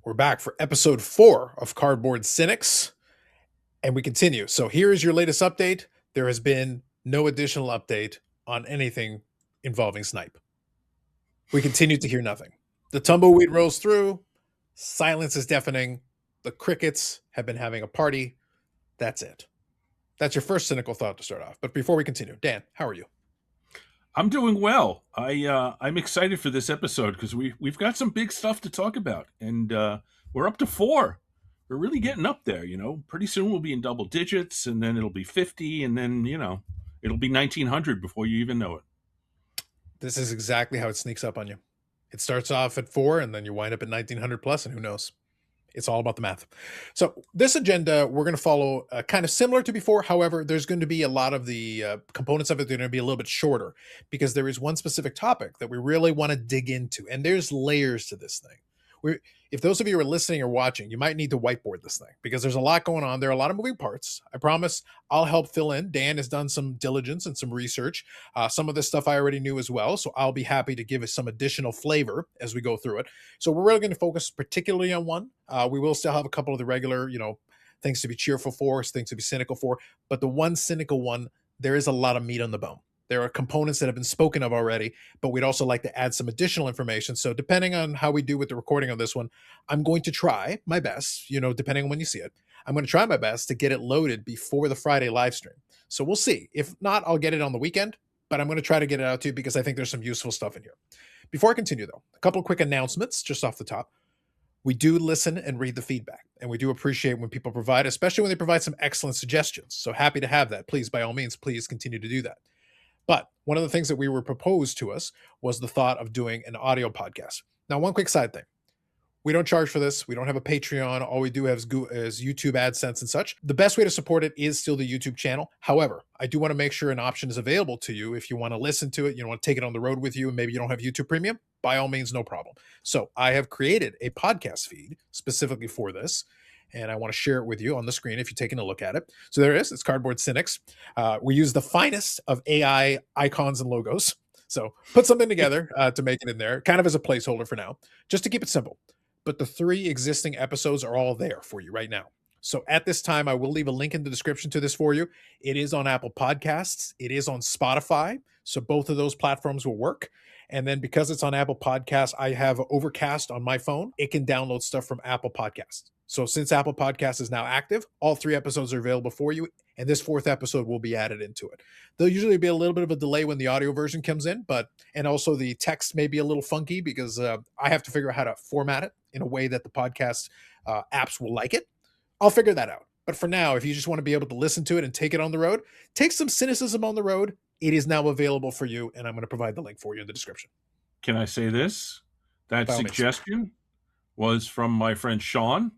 We're back for episode 4 of Cardboard Cynics, and we continue. So here is your latest update. There has been no additional update on anything involving Snipe. We continue to hear nothing. The tumbleweed rolls through. Silence is deafening. The crickets have been having a party. That's it. That's your first cynical thought to start off. But before we continue, Dan, how are you? I'm doing well. I'm excited for this episode because we've got some big stuff to talk about, and we're up to 4. We're really getting up there. Pretty soon we'll be in double digits, and then it'll be 50, and then it'll be 1900 before you even know it. This is exactly how it sneaks up on you. It starts off at 4, and then you wind up at 1900 plus, and who knows? It's all about the math. So this agenda, we're going to follow kind of similar to before. However, there's going to be a lot of the components of it. They're going to be a little bit shorter because there is one specific topic that we really want to dig into. And there's layers to this thing. If those of you are listening or watching, you might need to whiteboard this thing because there's a lot going on. There are a lot of moving parts. I promise I'll help fill in. Dan has done some diligence and some research. Some of this stuff I already knew as well. So I'll be happy to give us some additional flavor as we go through it. So we're really going to focus particularly on one. We will still have a couple of the regular, things to be cheerful for, things to be cynical for. But the one cynical one, there is a lot of meat on the bone. There are components that have been spoken of already, but we'd also like to add some additional information. So depending on how we do with the recording of this one, I'm going to try my best, depending on when you see it, I'm going to try my best to get it loaded before the Friday live stream. So we'll see. If not, I'll get it on the weekend, but I'm going to try to get it out to you because I think there's some useful stuff in here. Before I continue though, a couple of quick announcements just off the top. We do listen and read the feedback, and we do appreciate when people provide, especially when they provide some excellent suggestions. So happy to have that. Please, by all means, please continue to do that. But one of the things that we were proposed to us was the thought of doing an audio podcast. Now, one quick side thing. We don't charge for this. We don't have a Patreon. All we do have is YouTube AdSense and such. The best way to support it is still the YouTube channel. However, I do want to make sure an option is available to you if you want to listen to it, you want to take it on the road with you, and maybe you don't have YouTube Premium. By all means, no problem. So I have created a podcast feed specifically for this, and I want to share it with you on the screen if you're taking a look at it. So there it is. It's Cardboard Cynics. We use the finest of AI icons and logos. So put something together to make it in there, kind of as a placeholder for now, just to keep it simple. But the 3 existing episodes are all there for you right now. So at this time, I will leave a link in the description to this for you. It is on Apple Podcasts. It is on Spotify. So both of those platforms will work. And then because it's on Apple Podcasts, I have Overcast on my phone. It can download stuff from Apple Podcasts. So since Apple Podcasts is now active, all 3 episodes are available for you. And this 4th episode will be added into it. There'll usually be a little bit of a delay when the audio version comes in, and also the text may be a little funky because I have to figure out how to format it in a way that the podcast apps will like it. I'll figure that out. But for now, if you just want to be able to listen to it and take it on the road, take some cynicism on the road. It is now available for you, and I'm going to provide the link for you in the description. Can I say this? That suggestion was from my friend Sean,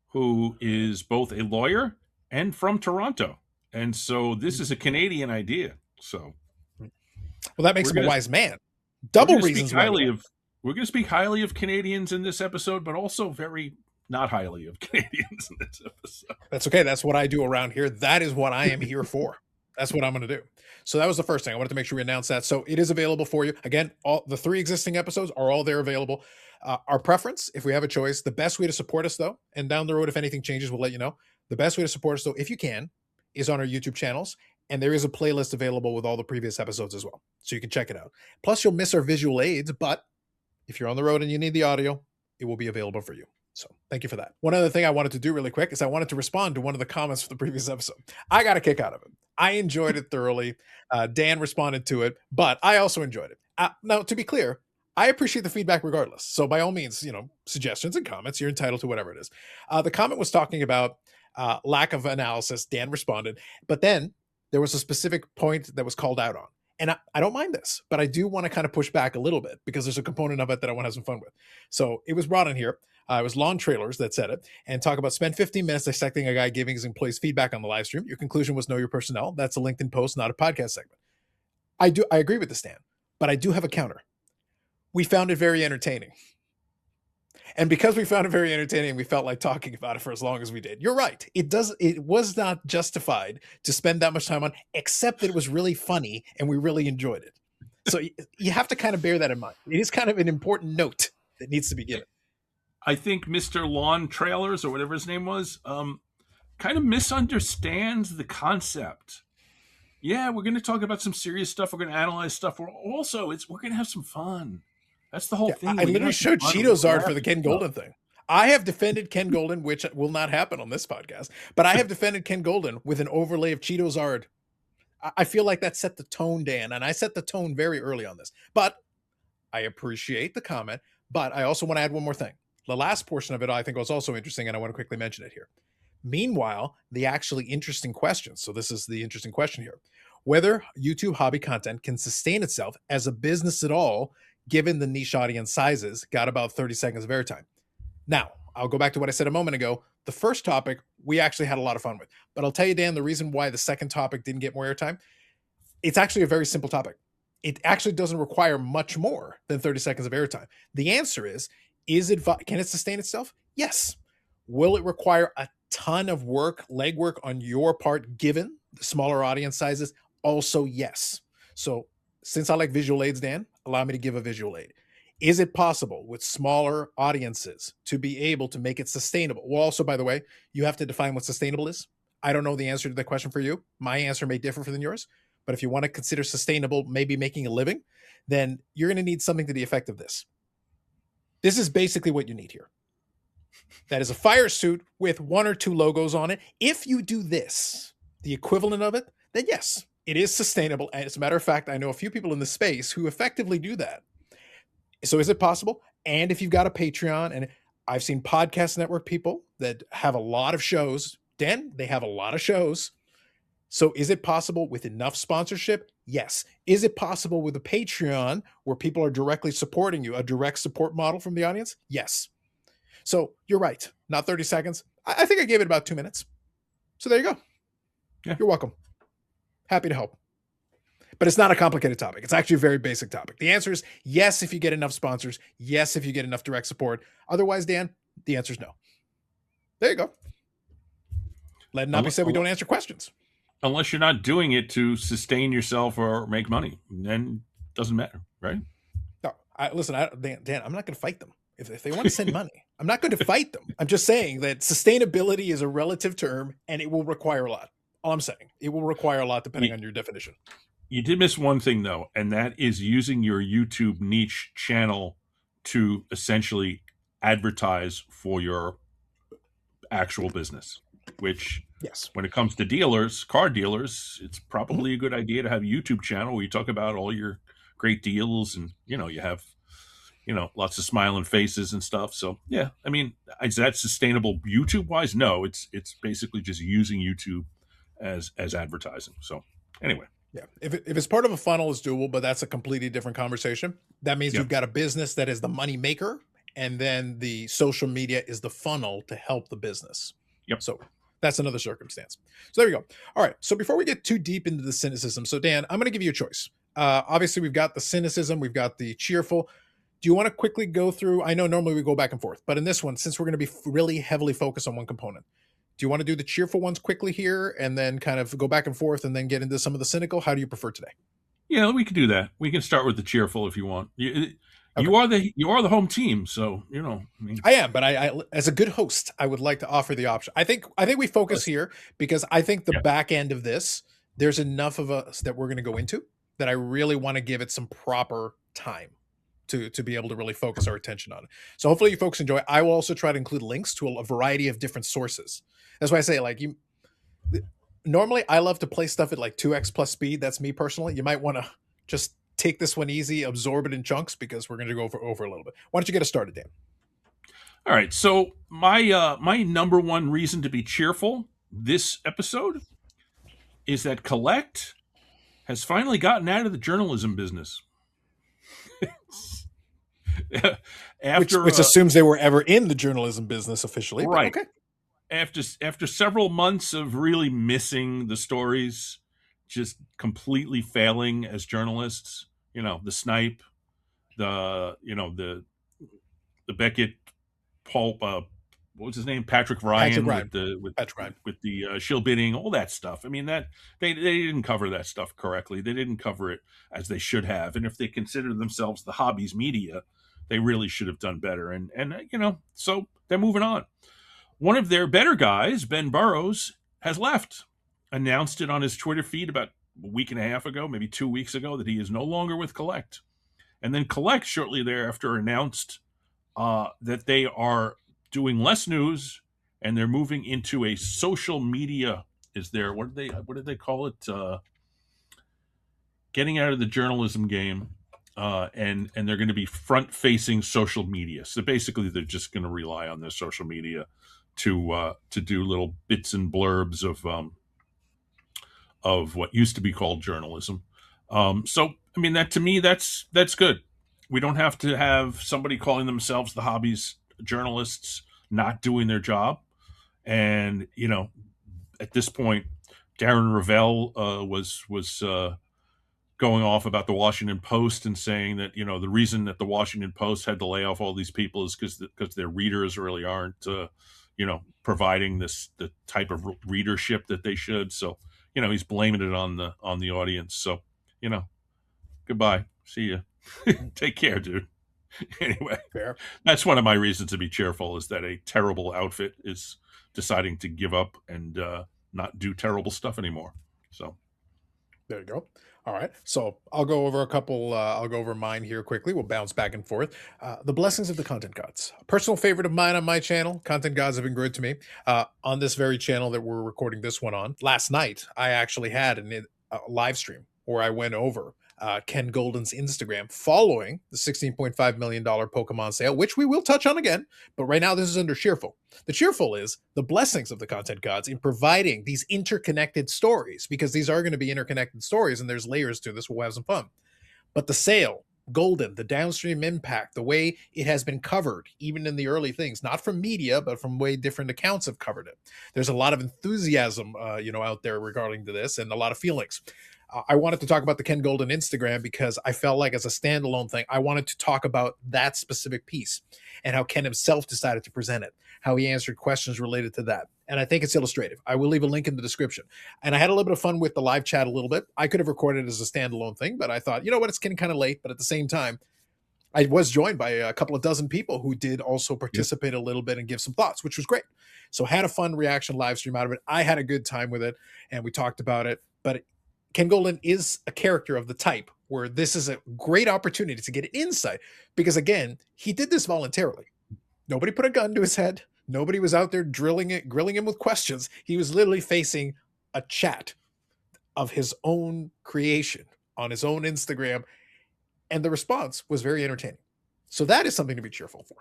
who is both a lawyer and from Toronto. And so this is a Canadian idea. So, well, that makes him a wise man. Double reasons why. We're going to speak highly of Canadians in this episode, but also very not highly of Canadians in this episode. That's okay. That's what I do around here. That is what I am here for. That's what I'm going to do. So that was the first thing. I wanted to make sure we announce that. So it is available for you. Again, all the 3 existing episodes are all there available. Our preference, if we have a choice, the best way to support us, though, and down the road, if anything changes, we'll let you know. The best way to support us, though, if you can, is on our YouTube channels. And there is a playlist available with all the previous episodes as well. So you can check it out. Plus, you'll miss our visual aids. But if you're on the road and you need the audio, it will be available for you. So thank you for that. One other thing I wanted to do really quick is I wanted to respond to one of the comments for the previous episode. I got a kick out of it. I enjoyed it thoroughly. Dan responded to it, but I also enjoyed it. Now, to be clear, I appreciate the feedback regardless. So by all means, suggestions and comments, you're entitled to whatever it is. The comment was talking about lack of analysis. Dan responded, but then there was a specific point that was called out on. And I don't mind this, but I do want to kind of push back a little bit because there's a component of it that I want to have some fun with. So it was brought in here. It was Lawn Trailers that said it, and talk about spend 15 minutes dissecting a guy giving his employees feedback on the live stream. Your conclusion was know your personnel. That's a LinkedIn post, not a podcast segment. I agree with this, Dan, but I do have a counter. We found it very entertaining. And because we found it very entertaining, we felt like talking about it for as long as we did. You're right. It was not justified to spend that much time on, except that it was really funny and we really enjoyed it. So you have to kind of bear that in mind. It is kind of an important note that needs to be given. I think Mr. Lawn Trailers or whatever his name was, kind of misunderstands the concept. Yeah, we're going to talk about some serious stuff. We're going to analyze stuff. We're going to have some fun. That's the whole Yeah, thing. I We're going to literally have some showed fun. We're gonna Cheetos art laugh for the at Ken stuff. Goldin thing. I have defended Ken Goldin, which will not happen on this podcast, but I have defended Ken Goldin with an overlay of Cheetos art. I feel like that set the tone, Dan, and I set the tone very early on this. But I appreciate the comment, but I also want to add one more thing. The last portion of it I think was also interesting, and I want to quickly mention it here. Meanwhile, the actually interesting question. So this is the interesting question here. Whether YouTube hobby content can sustain itself as a business at all, given the niche audience sizes, got about 30 seconds of airtime. Now, I'll go back to what I said a moment ago. The first topic we actually had a lot of fun with. But I'll tell you, Dan, the reason why the second topic didn't get more airtime, it's actually a very simple topic. It actually doesn't require much more than 30 seconds of airtime. The answer is can it sustain itself? Yes. Will it require a ton of work, legwork on your part, given the smaller audience sizes? Also, yes. So since I like visual aids, Dan, allow me to give a visual aid. Is it possible with smaller audiences to be able to make it sustainable? Well, also, by the way, you have to define what sustainable is. I don't know the answer to that question for you. My answer may differ than yours. But if you want to consider sustainable, maybe making a living, then you're going to need something to the effect of this. This is basically what you need here. That is a fire suit with one or two logos on it. If you do this, the equivalent of it, then yes, it is sustainable. And as a matter of fact, I know a few people in the space who effectively do that. So is it possible? And if you've got a Patreon, and I've seen podcast network people that have a lot of shows, Dan, they have a lot of shows. So is it possible with enough sponsorship? Yes. Is it possible with a Patreon where people are directly supporting you, a direct support model from the audience? Yes. So you're right. Not 30 seconds. I think I gave it about 2 minutes. So there you go. Yeah. You're welcome. Happy to help. But it's not a complicated topic. It's actually a very basic topic. The answer is yes if you get enough sponsors. Yes if you get enough direct support. Otherwise, Dan, the answer is no. There you go. Let it not be said we don't answer questions. Unless you're not doing it to sustain yourself or make money, then it doesn't matter, right? No, Dan, I'm not going to fight them. If they want to send money, I'm not going to fight them. I'm just saying that sustainability is a relative term and it will require a lot. All I'm saying, it will require a lot depending on your definition. You did miss one thing, though, and that is using your YouTube niche channel to essentially advertise for your actual business, which, yes, when it comes to dealers, car dealers, it's probably a good idea to have a YouTube channel where you talk about all your great deals and, you have, lots of smiling faces and stuff. So, yeah, I mean, is that sustainable YouTube-wise? No, it's basically just using YouTube as advertising. So, anyway. Yeah, if it's part of a funnel, it's doable, but that's a completely different conversation. That means you've got a business that is the money maker, and then the social media is the funnel to help the business. Yep. So that's another circumstance. So there you go. All right. So before we get too deep into the cynicism, so Dan, I'm going to give you a choice. Obviously, we've got the cynicism, we've got the cheerful. Do you want to quickly go through? I know normally we go back and forth, but in this one, since we're going to be really heavily focused on one component, do you want to do the cheerful ones quickly here and then kind of go back and forth and then get into some of the cynical? How do you prefer today? Yeah, we can do that. We can start with the cheerful if you want. You are the home team, so I am, but I as a good host, I would like to offer the option. I think we focus here because I think the back end of this, there's enough of us that we're going to go into that I really want to give it some proper time to be able to really focus our attention on it. So hopefully you folks enjoy. I will also try to include links to a variety of different sources. That's why I say, normally I love to play stuff at like 2x plus speed. That's me personally. You might want to just take this one easy, absorb it in chunks because we're going to go over a little bit. Why don't you get us started, Dan? All right. So my number one reason to be cheerful this episode is that Collect has finally gotten out of the journalism business. Which assumes they were ever in the journalism business officially. Right. Okay. After several months of really missing the stories, just completely failing as journalists, the snipe, the Beckett Pulp, what was his name? Patrick Ryan. With the shill bidding, all that stuff. I mean, that they didn't cover that stuff correctly. They didn't cover it as they should have. And if they consider themselves the hobbies media, they really should have done better. And so they're moving on. One of their better guys, Ben Burrows, has left. Announced it on his Twitter feed about a week and a half ago, maybe 2 weeks ago, that he is no longer with Collect. And then Collect shortly thereafter announced that they are doing less news and they're moving into a social media. What did they call it? Getting out of the journalism game, and they're going to be front facing social media. So basically, they're just going to rely on their social media to do little bits and blurbs of what used to be called journalism. So I mean, that to me, that's good. We don't have to have somebody calling themselves the hobbies journalists not doing their job. And at this point, Darren Ravel was going off about the Washington Post and saying that the reason that the Washington Post had to lay off all these people is because their readers really aren't providing the type of readership that they should. So he's blaming it on the audience. So goodbye, see you. Take care, dude. Anyway, Fair. that's one of my reasons to be cheerful, is that a terrible outfit is deciding to give up and not do terrible stuff anymore. So there you go. All right. So I'll go over a couple. I'll go over mine here quickly. We'll bounce back and forth. The blessings of the content gods. A personal favorite of mine on my channel. Content gods have been good to me. On this very channel that we're recording this one on, last night, I actually had a live stream where I went over Ken Goldin's Instagram following the $16.5 million Pokemon sale, which we will touch on again. But right now, this is under cheerful. The cheerful is the blessings of the content gods in providing these interconnected stories, because these are going to be interconnected stories and there's layers to this. We'll have some fun. But the sale, Goldin, the downstream impact, the way it has been covered, even in the early things, not from media, but from way different accounts have covered it. There's a lot of enthusiasm, out there regarding to this, and a lot of feelings. I wanted to talk about the Ken Goldin Instagram because I felt like as a standalone thing, I wanted to talk about that specific piece and how Ken himself decided to present it, how he answered questions related to that. And I think it's illustrative. I will leave a link in the description. And I had a little bit of fun with the live chat a little bit. I could have recorded it as a standalone thing, but I thought, you know what, it's getting kind of late. But at the same time, I was joined by a couple of dozen people who did also participate a little bit and give some thoughts, which was great. So had a fun reaction live stream out of it. I had a good time with it and we talked about it. But Ken Goldin is a character of the type where this is a great opportunity to get an insight, because again, he did this voluntarily. Nobody put a gun to his head. Nobody was out there grilling him with questions. He was literally facing a chat of his own creation on his own Instagram. And the response was very entertaining. So that is something to be cheerful for.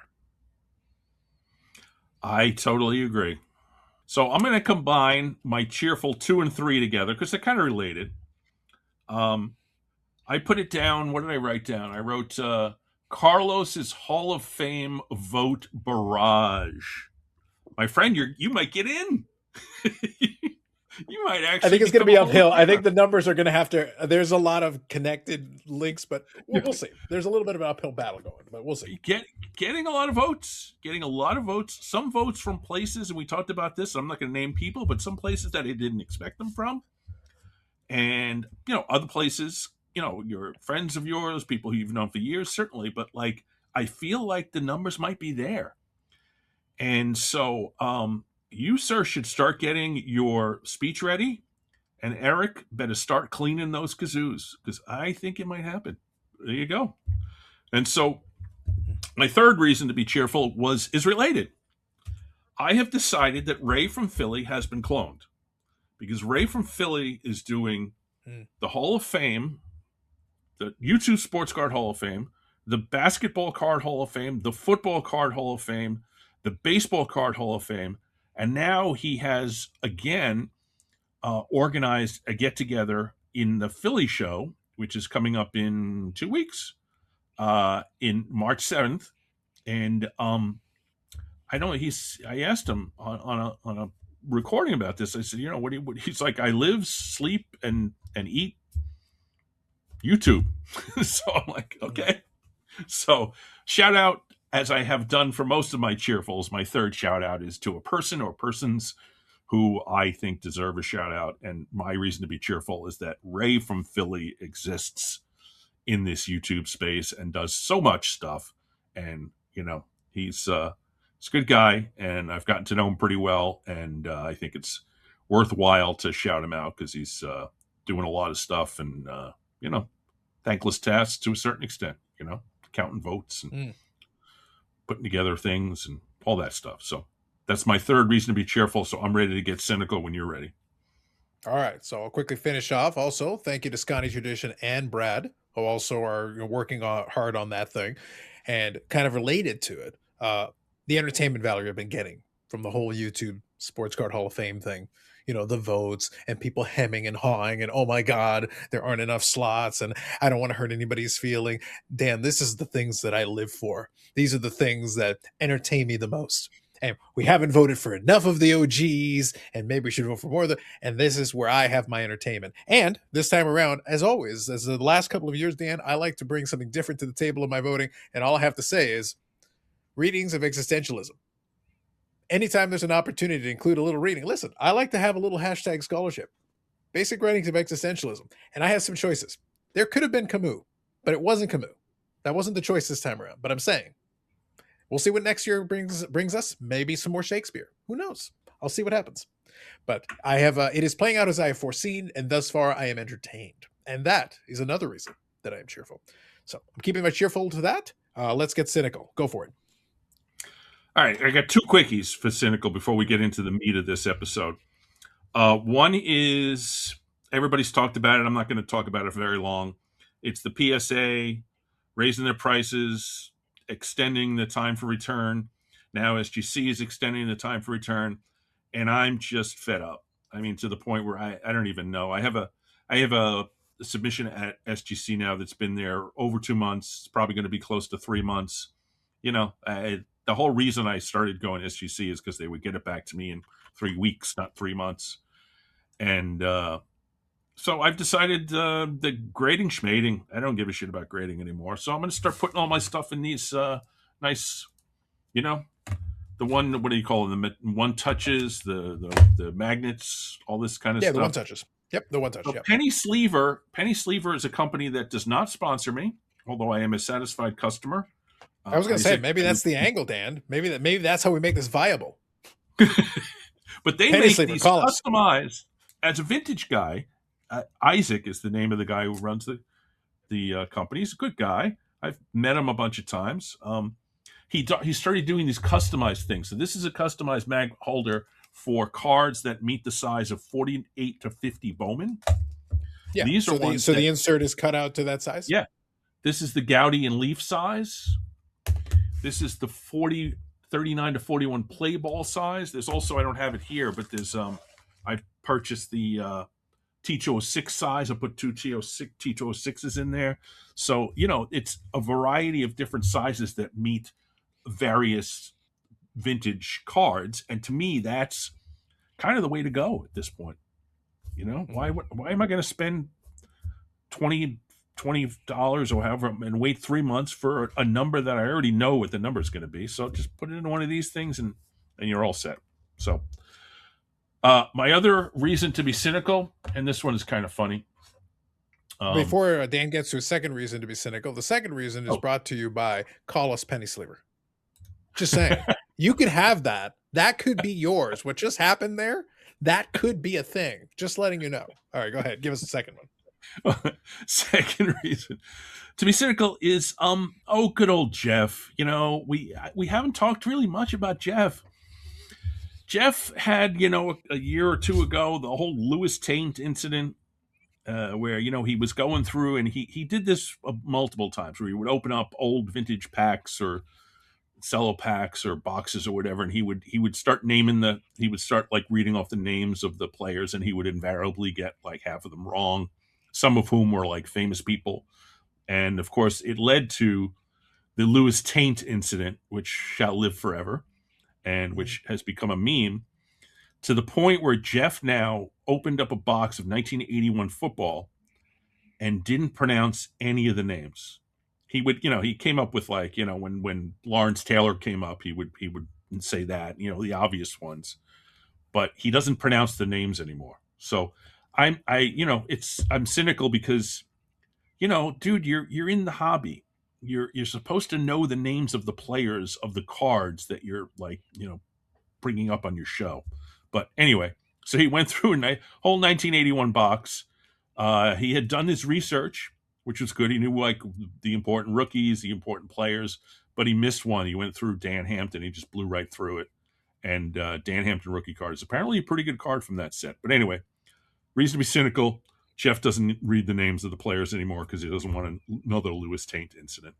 I totally agree. So I'm going to combine my cheerful 2 and 3 together because they're kind of related. I put it down. What did I write down? I wrote Carlos's Hall of Fame vote barrage. My friend, you might get in. You might actually. I think it's going to be uphill. I think the numbers are going to have to. There's a lot of connected links, but we'll see. There's a little bit of an uphill battle going, but we'll see. Getting a lot of votes. Some votes from places, and we talked about this. I'm not going to name people, but some places that I didn't expect them from, and other places. Your friends of yours, people who you've known for years, certainly. But I feel like the numbers might be there, and so you, sir, should start getting your speech ready, and Eric better start cleaning those kazoos because I think it might happen. There you go. And so my third reason to be cheerful is related. I have decided that Ray from Philly has been cloned because Ray from Philly is doing the Hall of Fame, the YouTube Sports Card Hall of Fame, the Basketball Card Hall of Fame, the Football Card Hall of Fame, the Baseball Card Hall of Fame. And now he has, again, organized a get-together in the Philly show, which is coming up in 2 weeks, in March 7th. And I asked him on a recording about this. I said, he's like, I live, sleep, and eat YouTube. So I'm like, okay. So shout out, as I have done for most of my cheerfuls. My third shout out is to a person or persons who I think deserve a shout out. And my reason to be cheerful is that Ray from Philly exists in this YouTube space and does so much stuff. and he's a good guy, and I've gotten to know him pretty well, and I think it's worthwhile to shout him out because he's doing a lot of stuff and you know thankless tasks to a certain extent. Counting votes and Mm. putting together things and all that stuff. So that's my third reason to be cheerful. So I'm ready to get cynical when you're ready. All right, so I'll quickly finish off. Also, thank you to Scotty Tradition and Brad, who also are working hard on that thing, and kind of related to it. The entertainment value I've been getting from the whole YouTube Sports Card Hall of Fame thing. The votes and people hemming and hawing, and oh my God, there aren't enough slots, and I don't want to hurt anybody's feeling. Dan, this is the things that I live for. These are the things that entertain me the most. And we haven't voted for enough of the OGs, and maybe we should vote for more of them. And this is where I have my entertainment. And this time around, as always, as the last couple of years, Dan, I like to bring something different to the table of my voting. And all I have to say is readings of existentialism. Anytime there's an opportunity to include a little reading, listen, I like to have a little hashtag scholarship. Basic writings of existentialism. And I have some choices. There could have been Camus, but it wasn't Camus. That wasn't the choice this time around. But I'm saying, we'll see what next year brings us. Maybe some more Shakespeare. Who knows? I'll see what happens. But I have it is playing out as I have foreseen, and thus far I am entertained. And that is another reason that I am cheerful. So I'm keeping my cheerful to that. Let's get cynical. Go for it. All right, I got two quickies for cynical before we get into the meat of this episode. One is everybody's talked about it. I'm not going to talk about it for very long. It's the PSA raising their prices, extending the time for return. Now SGC is extending the time for return, and I'm just fed up. I mean, to the point where I don't even know. I have a submission at SGC now that's been there over 2 months. It's probably going to be close to 3 months. The whole reason I started going to SGC is because they would get it back to me in 3 weeks, not 3 months. And so I've decided the grading schmading, I don't give a shit about grading anymore. So I'm going to start putting all my stuff in these nice, the one, what do you call them? The one touches, the magnets, all this kind of stuff. Yeah, the one touches. Yep, the one touch. So yep. Penny Sleever is a company that does not sponsor me, although I am a satisfied customer. I was going to say, maybe that's the angle, Dan. Maybe that's how we make this viable. But they Penny make Sleever, these call us. customized. As a vintage guy, Isaac is the name of the guy who runs the company. He's a good guy. I've met him a bunch of times. He started doing these customized things. So this is a customized mag holder for cards that meet the size of 48 to 50 Bowman. Yeah. These are ones. So the insert is cut out to that size. Yeah. This is the Gowdy and Leaf size. This is the 39 to 41 play ball size. There's also, I don't have it here, but there's I purchased the T206 size. I put two T206s in there. So, it's a variety of different sizes that meet various vintage cards. And to me, that's kind of the way to go at this point. Why am I going to spend $20 or however and wait 3 months for a number that I already know what the number is going to be? So just put it in one of these things and you're all set. So my other reason to be cynical, and this one is kind of funny. Before Dan gets to a second reason to be cynical, the second reason is brought to you by Call Us Penny Sleever. Just saying. You could have that. That could be yours. What just happened there, that could be a thing. Just letting you know. All right, go ahead. Give us a second one. Second reason to be cynical is good old Jeff. We haven't talked really much about Jeff. Jeff had a year or two ago the whole Lewis Taint incident where he was going through, and he did this multiple times, where he would open up old vintage packs or cello packs or boxes or whatever, and he would start like reading off the names of the players, and he would invariably get like half of them wrong, some of whom were like famous people. And of course it led to the Lewis Taint incident, which shall live forever and which has become a meme, to the point where Jeff now opened up a box of 1981 football and didn't pronounce any of the names. He would, he came up with like, when Lawrence Taylor came up, he would say that, the obvious ones, but he doesn't pronounce the names anymore. So I'm cynical because, dude, you're in the hobby. you're supposed to know the names of the players of the cards that you're like, bringing up on your show. But anyway, so he went through a whole 1981 box. He had done his research, which was good. He knew like the important rookies, the important players, but he missed one. He went through Dan Hampton. He just blew right through it. And Dan Hampton rookie card is apparently a pretty good card from that set. But anyway, reason to be cynical. Jeff doesn't read the names of the players anymore because he doesn't want another Lewis Taint incident.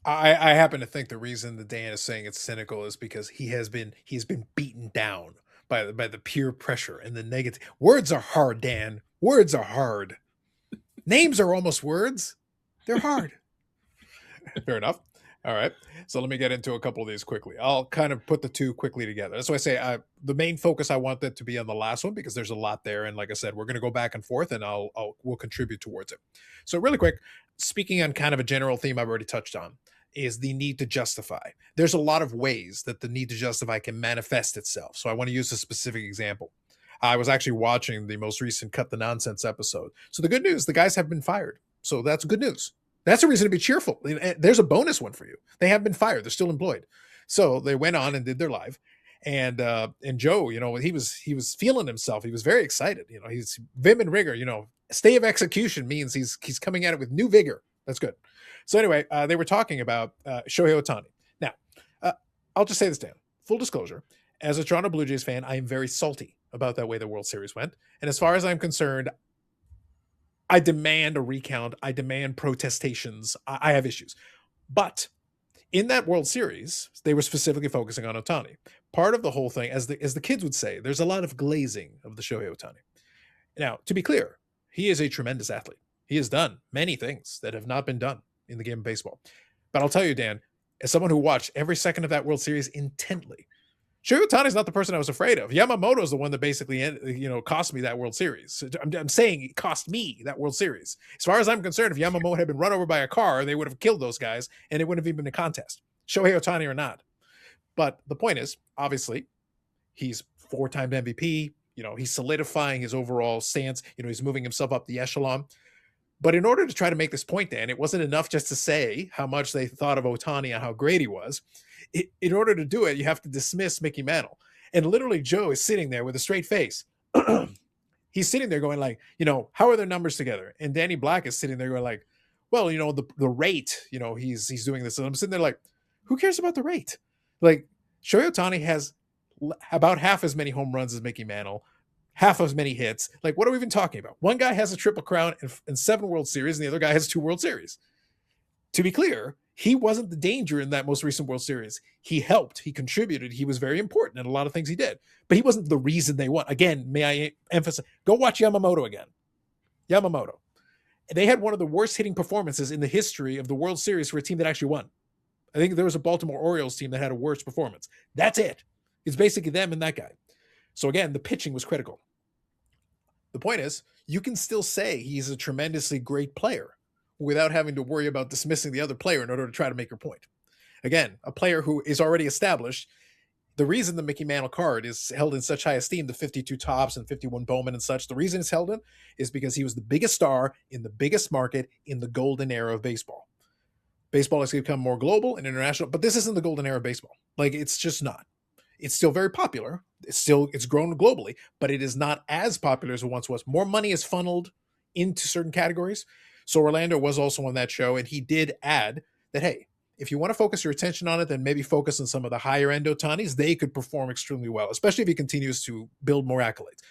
I happen to think the reason that Dan is saying it's cynical is because he's been beaten down by the peer pressure and the negative. Words are hard, Dan. Words are hard. Names are almost words. They're hard. Fair enough. All right. So let me get into a couple of these quickly. I'll kind of put the two quickly together. That's why I say the main focus I want that to be on the last one because there's a lot there. And like I said, we're going to go back and forth and we'll contribute towards it. So really quick, speaking on kind of a general theme I've already touched on is the need to justify. There's a lot of ways that the need to justify can manifest itself. So I want to use a specific example. I was actually watching the most recent Cut the Nonsense episode. So the good news, the guys have been fired. So that's good news. That's a reason to be cheerful. There's a bonus one for you. They have been fired. They're still employed. So they went on and did their live. And Joe, he was feeling himself. He was very excited. He's vim and rigor. Stay of execution means he's coming at it with new vigor. That's good. So anyway, they were talking about Shohei Ohtani. Now, I'll just say this, Dan. Full disclosure, as a Toronto Blue Jays fan, I am very salty about that way the World Series went. And as far as I'm concerned, I demand a recount. I demand protestations. I have issues. But in that World Series, they were specifically focusing on Ohtani. Part of the whole thing, as the kids would say, there's a lot of glazing of the Shohei Ohtani. Now, to be clear, he is a tremendous athlete. He has done many things that have not been done in the game of baseball. But I'll tell you, Dan, as someone who watched every second of that World Series intently, Shohei Ohtani is not the person I was afraid of. Yamamoto is the one that basically, cost me that World Series. I'm saying it cost me that World Series. As far as I'm concerned, if Yamamoto had been run over by a car, they would have killed those guys, and it wouldn't have even been a contest. Shohei Ohtani or not. But the point is, obviously, he's 4-time MVP. He's solidifying his overall stance. He's moving himself up the echelon. But in order to try to make this point, Dan, it wasn't enough just to say how much they thought of Ohtani and how great he was. In order to do it, you have to dismiss Mickey Mantle. And literally, Joe is sitting there with a straight face. He's sitting there going like, how are their numbers together? And Danny Black is sitting there going like, well, the rate, he's doing this. And I'm sitting there like, who cares about the rate? Like, Shohei Ohtani has about half as many home runs as Mickey Mantle, half as many hits. Like, what are we even talking about? One guy has a triple crown and 7 World Series, and the other guy has 2 World Series. To be clear, he wasn't the danger in that most recent World Series. He helped. He contributed. He was very important in a lot of things he did. But he wasn't the reason they won. Again, may I emphasize, go watch Yamamoto again. Yamamoto. They had one of the worst hitting performances in the history of the World Series for a team that actually won. I think there was a Baltimore Orioles team that had a worse performance. That's it. It's basically them and that guy. So again, the pitching was critical. The point is, you can still say he's a tremendously great player without having to worry about dismissing the other player in order to try to make your point. Again, a player who is already established. The reason the Mickey Mantle card is held in such high esteem, the 52 Topps and 51 Bowman and such, the reason it's held in is because he was the biggest star in the biggest market in the golden era of baseball. Baseball has become more global and international, but this isn't the golden era of baseball. Like, it's just not. It's still very popular. It's grown globally, but it is not as popular as it once was. More money is funneled into certain categories. So Orlando was also on that show, and he did add that, hey, if you want to focus your attention on it, then maybe focus on some of the higher end Ohtanis. They could perform extremely well, especially if he continues to build more accolades.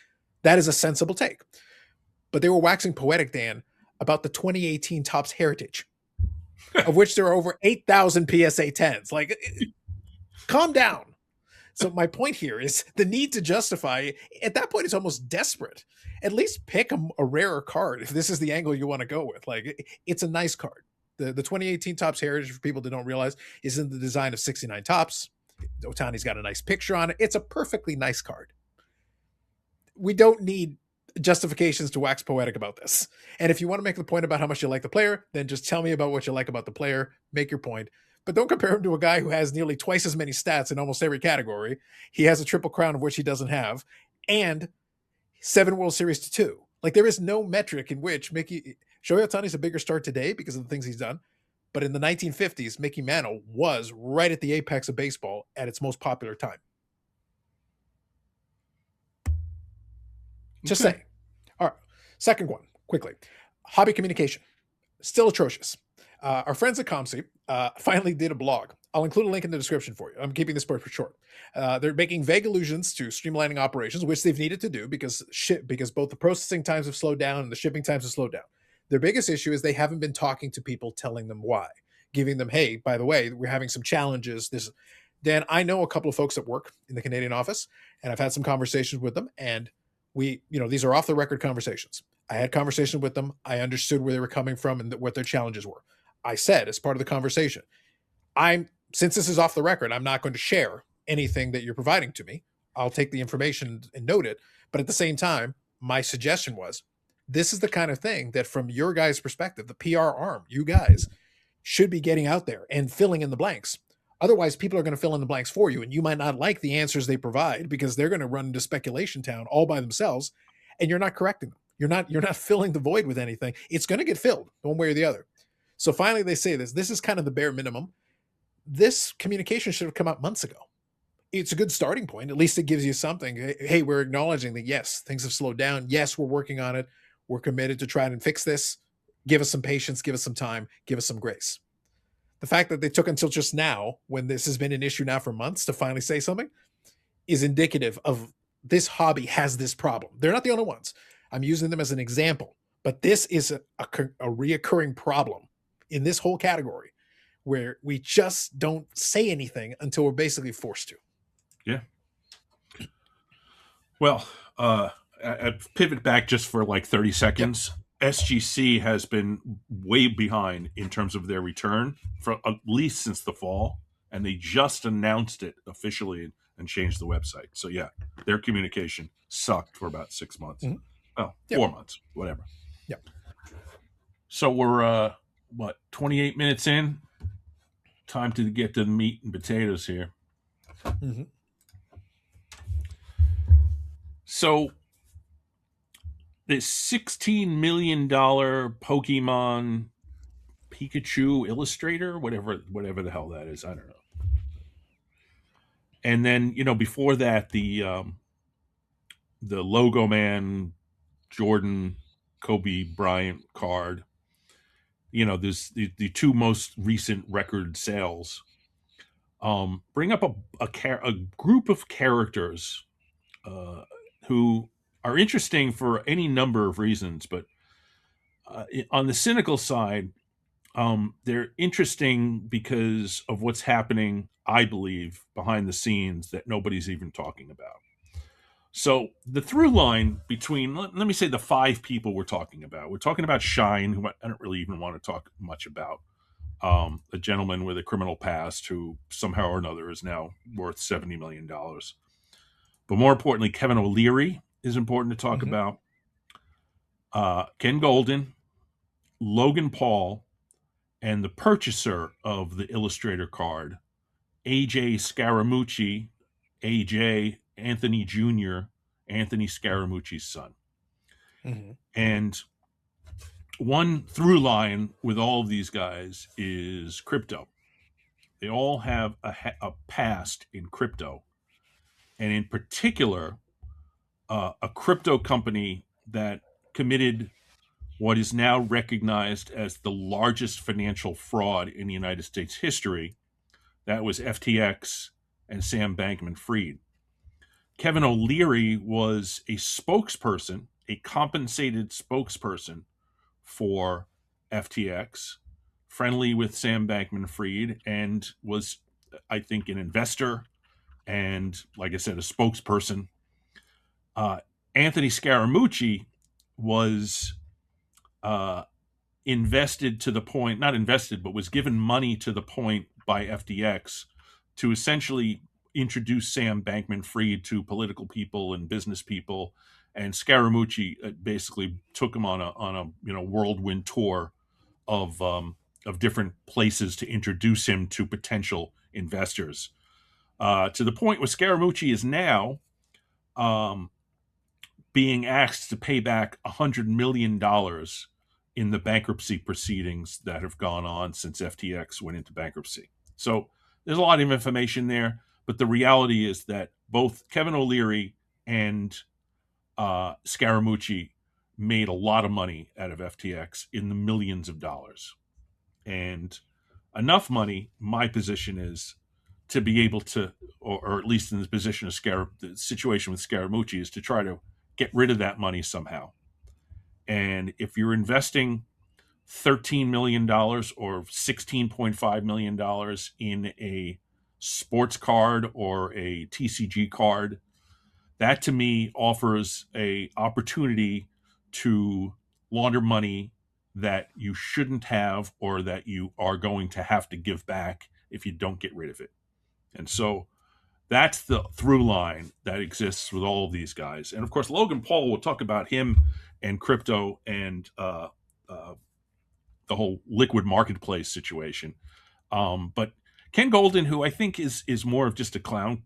That is a sensible take. But they were waxing poetic, Dan, about the 2018 Topps heritage, of which there are over 8,000 PSA 10s. Like, calm down. So my point here is the need to justify, at that point, it's almost desperate. At least pick a rarer card if this is the angle you want to go with. Like, it's a nice card. The 2018 Topps heritage, for people that don't realize, is in the design of 69 Topps. Ohtani's got a nice picture on it. It's a perfectly nice card. We don't need justifications to wax poetic about this. And if you want to make the point about how much you like the player, then just tell me about what you like about the player. Make your point. But don't compare him to a guy who has nearly twice as many stats in almost every category. He has a triple crown of which he doesn't have, and 7 World Series to 2. Like, there is no metric in which Shohei Ohtani's a bigger star today because of the things he's done. But in the 1950s, Mickey Mantle was right at the apex of baseball at its most popular time. Just Okay. saying. All right. Second one, quickly. Hobby communication. Still atrocious. Our friends at ComC finally did a blog. I'll include a link in the description for you. I'm keeping this part short. They're making vague allusions to streamlining operations, which they've needed to do because both the processing times have slowed down and the shipping times have slowed down. Their biggest issue is they haven't been talking to people, telling them why, giving them, hey, by the way, we're having some challenges. Dan, I know a couple of folks that work in the Canadian office, and I've had some conversations with them, and these are off the record conversations. I had conversation with them. I understood where they were coming from and what their challenges were. I said, as part of the conversation, since this is off the record, I'm not going to share anything that you're providing to me. I'll take the information and note it. But at the same time, my suggestion was, this is the kind of thing that from your guys' perspective, the PR arm, you guys should be getting out there and filling in the blanks. Otherwise, people are going to fill in the blanks for you, and you might not like the answers they provide because they're going to run into speculation town all by themselves, and you're not correcting them. You're not filling the void with anything. It's going to get filled one way or the other. So finally, they say this. This is kind of the bare minimum. This communication should have come out months ago. It's a good starting point. At least it gives you something. Hey, we're acknowledging that, yes, things have slowed down. Yes, we're working on it. We're committed to try and fix this. Give us some patience. Give us some time. Give us some grace. The fact that they took until just now, when this has been an issue now for months, to finally say something is indicative of this hobby has this problem. They're not the only ones. I'm using them as an example, but this is a reoccurring problem in this whole category where we just don't say anything until we're basically forced to. Yeah. Well, I pivot back just for like 30 seconds. Yep. SGC has been way behind in terms of their return for at least since the fall, and they just announced it officially and changed the website. So yeah, their communication sucked for about 6 months. Mm-hmm. Oh, 4 months, whatever. Yep. So we're 28 minutes in. Time to get to the meat and potatoes here. Mm-hmm. So the $16 million Pokemon Pikachu illustrator, whatever the hell that is, I don't know. And then, before that, the Logo Man, Jordan, Kobe Bryant card. There's the two most recent record sales. Bring up a group of characters who are interesting for any number of reasons, but on the cynical side, they're interesting because of what's happening, I believe, behind the scenes that nobody's even talking about. So the through line between, let me say, the 5 people we're talking about Shine, who I don't really even want to talk much about, a gentleman with a criminal past who somehow or another is now worth $70 million. But more importantly, Kevin O'Leary is important to talk about. Ken Goldin, Logan Paul, and the purchaser of the illustrator card, AJ Scaramucci, AJ Anthony Jr., Anthony Scaramucci's son. Mm-hmm. And one through line with all of these guys is crypto. They all have a past in crypto. And in particular, a crypto company that committed what is now recognized as the largest financial fraud in the United States history. That was FTX and Sam Bankman-Fried. Kevin O'Leary was a spokesperson, a compensated spokesperson for FTX, friendly with Sam Bankman-Fried, and was, I think, an investor and, like I said, a spokesperson. Anthony Scaramucci was invested to the point, not invested, but was given money to the point by FTX to essentially introduce Sam Bankman-Fried to political people and business people. And Scaramucci basically took him on a whirlwind tour of different places to introduce him to potential investors. To the point where Scaramucci is now being asked to pay back $100 million in the bankruptcy proceedings that have gone on since FTX went into bankruptcy. So there's a lot of information there, but the reality is that both Kevin O'Leary and Scaramucci made a lot of money out of FTX in the millions of dollars. And enough money, my position is, to be able to, or at least in the position of the situation with Scaramucci, is to try to get rid of that money somehow. And if you're investing $13 million or $16.5 million in a sports card or a TCG card, that to me offers a opportunity to launder money that you shouldn't have, or that you are going to have to give back if you don't get rid of it. And so that's the through line that exists with all of these guys. And of course, Logan Paul, will talk about him and crypto and the whole liquid marketplace situation. But Ken Goldin, who I think is more of just a clown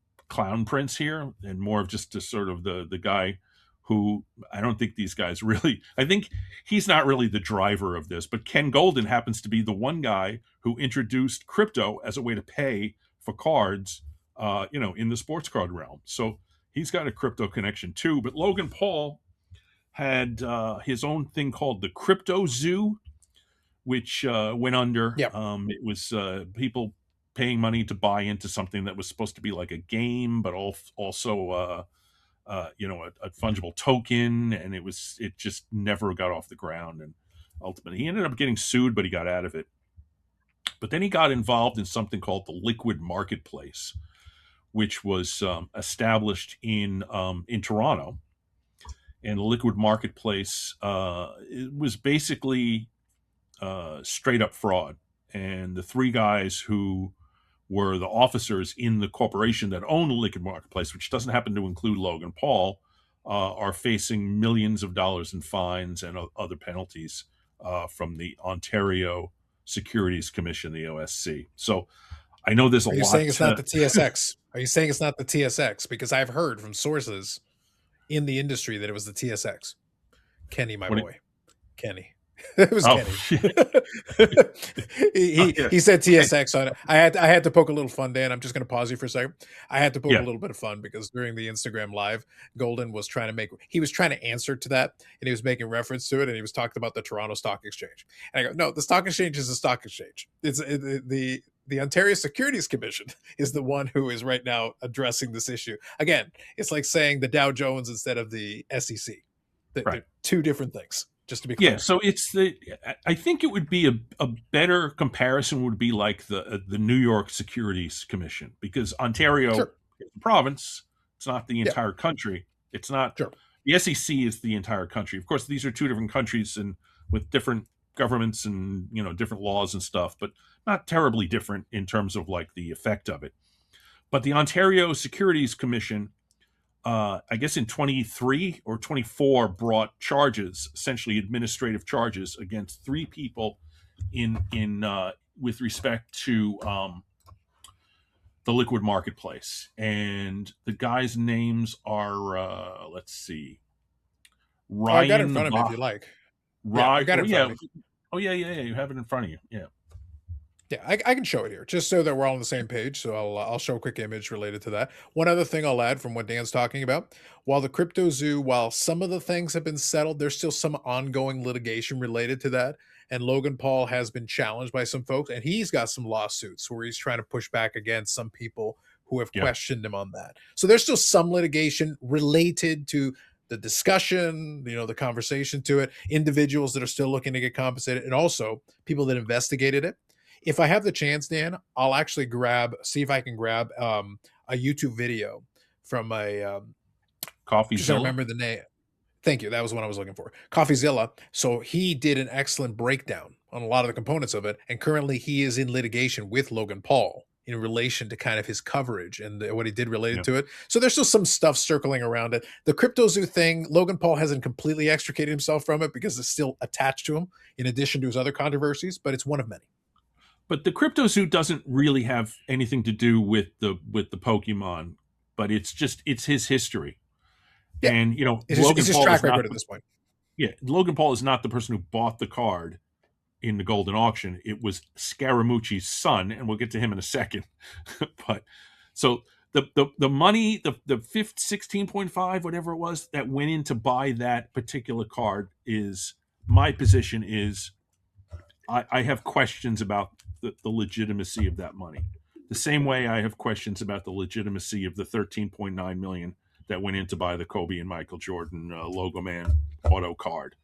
prince here, and more of just a sort of the guy who, I don't think these guys really, I think he's not really the driver of this, but Ken Goldin happens to be the one guy who introduced crypto as a way to pay for cards, in the sports card realm. So he's got a crypto connection too. But Logan Paul had his own thing called the Crypto Zoo, which went under. Yep. It was people paying money to buy into something that was supposed to be like a game, but also a fungible token, and it just never got off the ground. And ultimately, he ended up getting sued, but he got out of it. But then he got involved in something called the liquid marketplace, which was established in Toronto. And the liquid marketplace, it was basically straight up fraud. And the three guys who were the officers in the corporation that owned the liquid marketplace, which doesn't happen to include Logan Paul, are facing millions of dollars in fines and other penalties from the Ontario Securities Commission, the OSC. So I know there's a lot. Are you saying it's not the TSX? Are you saying it's not the TSX? Because I've heard from sources in the industry that it was the TSX. Kenny, my boy. Kenny. It was Kenny. he said TSX on it. I had to poke a little fun, Dan. I'm just going to pause you for a second. I had to poke a little bit of fun because during the Instagram live, Goldin was trying to answer to that, and he was making reference to it, and he was talking about the Toronto Stock Exchange. And I go, no, the stock exchange is a stock exchange. It's the Ontario Securities Commission is the one who is right now addressing this issue. Again, it's like saying the Dow Jones instead of the SEC. They're two different things. Just to be clear. Yeah, so I think it would be a better comparison would be like the New York Securities Commission, because Ontario is a province. It's not the entire country. It's not the SEC is the entire country. Of course, these are two different countries and with different governments and different laws and stuff, but not terribly different in terms of like the effect of it. But the Ontario Securities Commission, I guess in 23 or 24, brought charges, essentially administrative charges, against three people in with respect to the liquid marketplace. And the guys' names are let's see, Ryan. I got it in front of me if you like. I got it in front of me. Oh yeah. You have it in front of you. Yeah. Yeah, I can show it here just so that we're all on the same page. So I'll show a quick image related to that. One other thing I'll add from what Dan's talking about: while the Crypto Zoo, while some of the things have been settled, there's still some ongoing litigation related to that. And Logan Paul has been challenged by some folks, and he's got some lawsuits where he's trying to push back against some people who have questioned him on that. So there's still some litigation related to the discussion, the conversation to it, individuals that are still looking to get compensated, and also people that investigated it. If I have the chance, Dan, I'll actually see if I can grab a YouTube video from a Coffeezilla. I remember the name. Thank you. That was what I was looking for. Coffeezilla. So he did an excellent breakdown on a lot of the components of it. And currently he is in litigation with Logan Paul in relation to kind of his coverage and what he did related to it. So there's still some stuff circling around it. The Crypto Zoo thing, Logan Paul hasn't completely extricated himself from it because it's still attached to him in addition to his other controversies, but it's one of many. But the Crypto Zoo doesn't really have anything to do with the Pokemon, but it's his history. Yeah. And it's his track record at this point. Yeah, Logan Paul is not the person who bought the card in the Goldin auction. It was Scaramucci's son, and we'll get to him in a second. But so the money, the 16.5, whatever it was, that went in to buy that particular card, is my position is I have questions about the legitimacy of that money. The same way I have questions about the legitimacy of the 13.9 million that went in to buy the Kobe and Michael Jordan Logo Man auto card.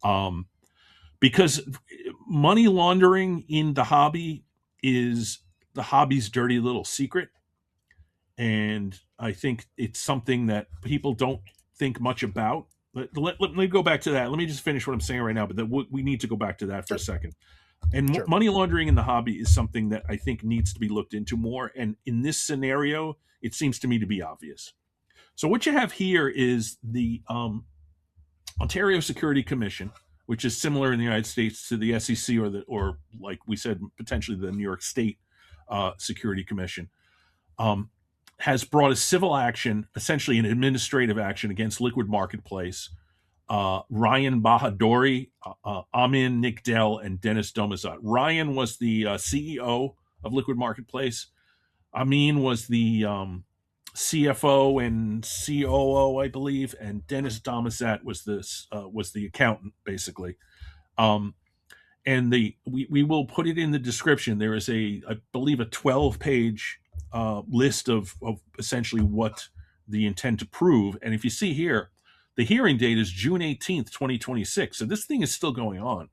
Um, because money laundering in the hobby is the hobby's dirty little secret. And I think it's something that people don't think much about. Let me go back to that. Let me just finish what I'm saying right now, but we need to go back to that for a second. And Sure. money laundering in the hobby is something that I think needs to be looked into more. And in this scenario, it seems to me to be obvious. So what you have here is the Ontario Security Commission, which is similar in the United States to the SEC or like we said, potentially the New York State Security Commission, has brought a civil action, essentially an administrative action against Liquid Marketplace, Ryan Bahadori, Amin, Nick Dell, and Dennis Domazat. Ryan was the CEO of Liquid Marketplace. Amin was the CFO and COO, I believe, and Dennis Domazat was the accountant, basically. And we will put it in the description. There is I believe a 12-page list of essentially what the intent to prove. And if you see here, the hearing date is June 18th, 2026. So this thing is still going on.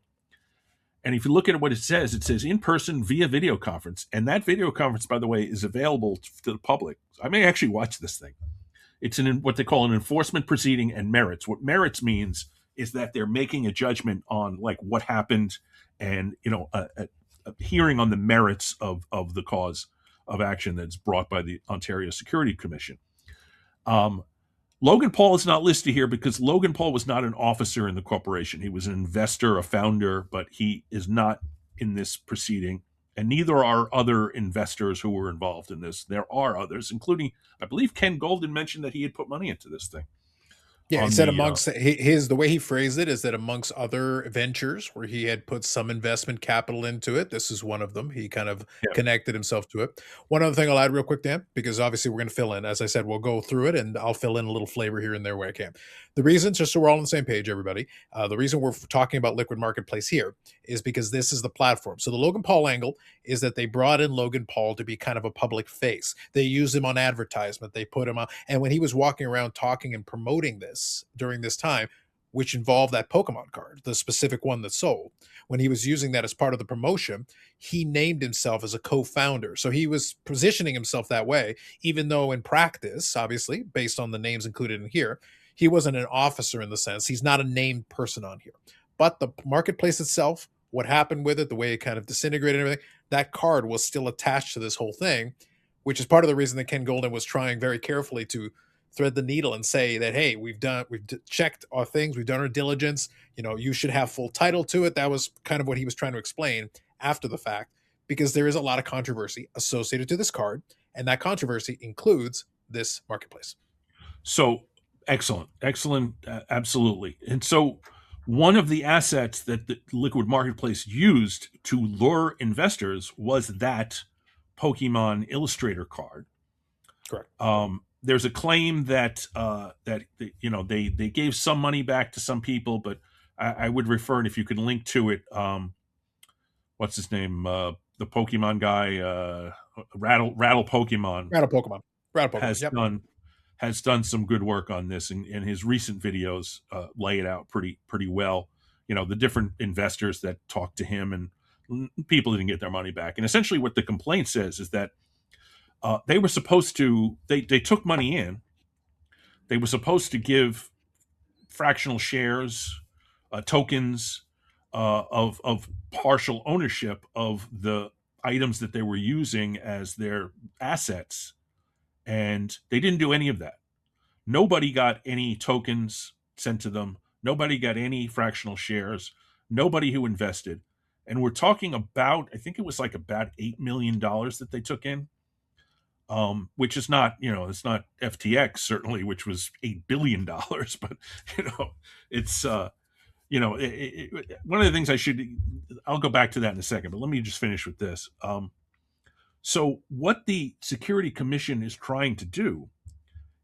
And if you look at what it says in person via video conference. And that video conference, by the way, is available to the public. I may actually watch this thing. It's what they call an enforcement proceeding and merits. What merits means is that they're making a judgment on like what happened and, a hearing on the merits of the cause of action that's brought by the Ontario Security Commission. Logan Paul is not listed here because Logan Paul was not an officer in the corporation. He was an investor, a founder, but he is not in this proceeding. And neither are other investors who were involved in this. There are others, including, I believe Ken Goldin mentioned that he had put money into this thing. Yeah, he said amongst the way he phrased it is that amongst other ventures where he had put some investment capital into it, this is one of them. He kind of connected himself to it. One other thing I'll add real quick, Dan, because obviously we're going to fill in. As I said, we'll go through it and I'll fill in a little flavor here and there where I can. The reason, just so we're all on the same page, everybody, the reason we're talking about Liquid Marketplace here is because this is the platform. So the Logan Paul angle is that they brought in Logan Paul to be kind of a public face. They used him on advertisement. They put him on. And when he was walking around talking and promoting this during this time, which involved that Pokemon card, the specific one that sold, when he was using that as part of the promotion, he named himself as a co-founder. So he was positioning himself that way, even though in practice, obviously, based on the names included in here, he wasn't an officer in the sense. He's not a named person on here. But the marketplace itself, what happened with it, the way it kind of disintegrated and everything, that card was still attached to this whole thing, which is part of the reason that Ken Goldin was trying very carefully to thread the needle and say that, hey, we've checked our things, we've done our diligence, you should have full title to it. That was kind of what he was trying to explain after the fact, because there is a lot of controversy associated to this card, and that controversy includes this marketplace. So excellent, absolutely. And so one of the assets that the Liquid Marketplace used to lure investors was that Pokemon Illustrator card. Correct. There's a claim that they gave some money back to some people, but I would refer, and if you could link to it, what's his name, the Pokemon guy, Rattle Pokemon. Has done some good work on this, and his recent videos lay it out pretty well. The different investors that talked to him, and people didn't get their money back. And essentially, what the complaint says is that they were supposed to, they took money in. They were supposed to give fractional shares, tokens of partial ownership of the items that they were using as their assets. And they didn't do any of that. Nobody got any tokens sent to them. Nobody got any fractional shares. Nobody who invested. And we're talking about, I think it was like about $8 million that they took in. Which is not, it's not FTX certainly, which was $8 billion, but it's one of the things I'll go back to that in a second, but let me just finish with this. So what the Security Commission is trying to do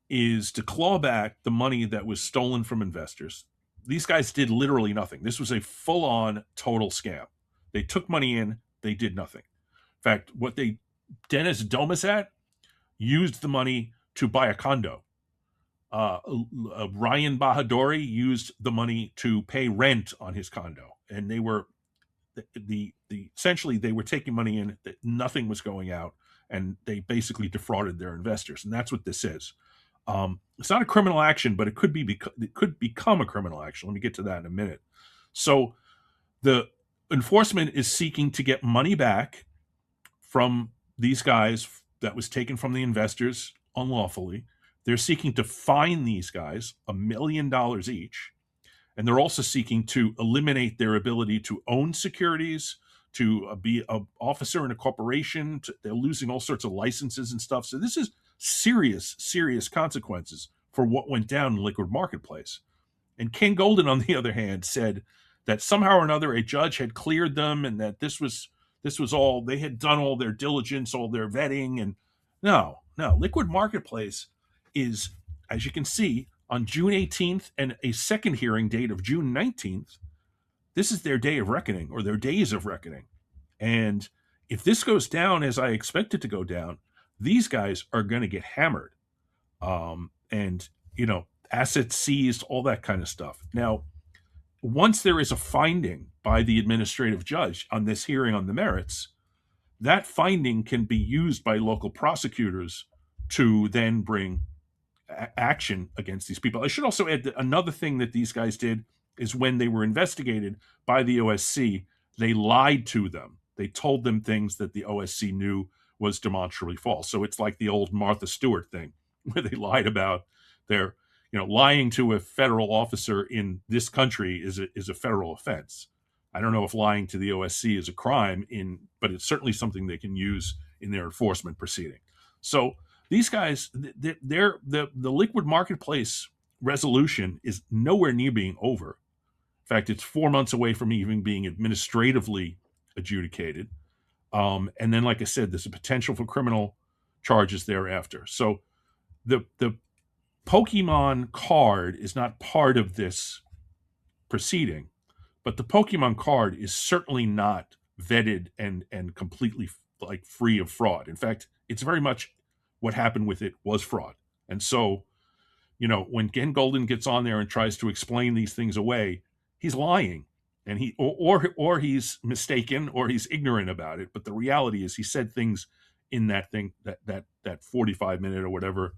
is to claw back the money that was stolen from investors. These guys did literally nothing. This was a full-on total scam. They took money in, they did nothing. In fact, Dennis Domasat used the money to buy a condo. Ryan Bahadori used the money to pay rent on his condo, and they were essentially they were taking money in that nothing was going out, and they basically defrauded their investors, and that's what this is. It's not a criminal action, but it could become a criminal action. Let me get to that in a minute. So the enforcement is seeking to get money back from these guys that was taken from the investors unlawfully. They're seeking to fine these guys $1 million each. And they're also seeking to eliminate their ability to own securities, to be an officer in a corporation. They're losing all sorts of licenses and stuff. So this is serious, serious consequences for what went down in Liquid Marketplace. And Ken Goldin, on the other hand, said that somehow or another a judge had cleared them, and that this was all, they had done all their diligence, all their vetting. And no, Liquid Marketplace is, as you can see, on June 18th and a second hearing date of June 19th, this is their day of reckoning, or their days of reckoning. And if this goes down as I expect it to go down, these guys are going to get hammered. And, assets seized, all that kind of stuff. Now, once there is a finding by the administrative judge on this hearing on the merits, that finding can be used by local prosecutors to then bring action against these people. I should also add that another thing that these guys did is when they were investigated by the OSC, they lied to them. They told them things that the OSC knew was demonstrably false. So it's like the old Martha Stewart thing, where they lied about their, lying to a federal officer in this country is a federal offense. I don't know if lying to the OSC is a crime, but it's certainly something they can use in their enforcement proceeding. So these guys, the Liquid Marketplace resolution is nowhere near being over. In fact, it's 4 months away from even being administratively adjudicated. And then, like I said, there's a potential for criminal charges thereafter. So the Pokemon card is not part of this proceeding, but the Pokemon card is certainly not vetted and completely free of fraud. In fact, it's very much what happened with it was fraud. And so, when Ken Goldin gets on there and tries to explain these things away, he's lying, and or he's mistaken, or he's ignorant about it. But the reality is, he said things in that 45-minute or whatever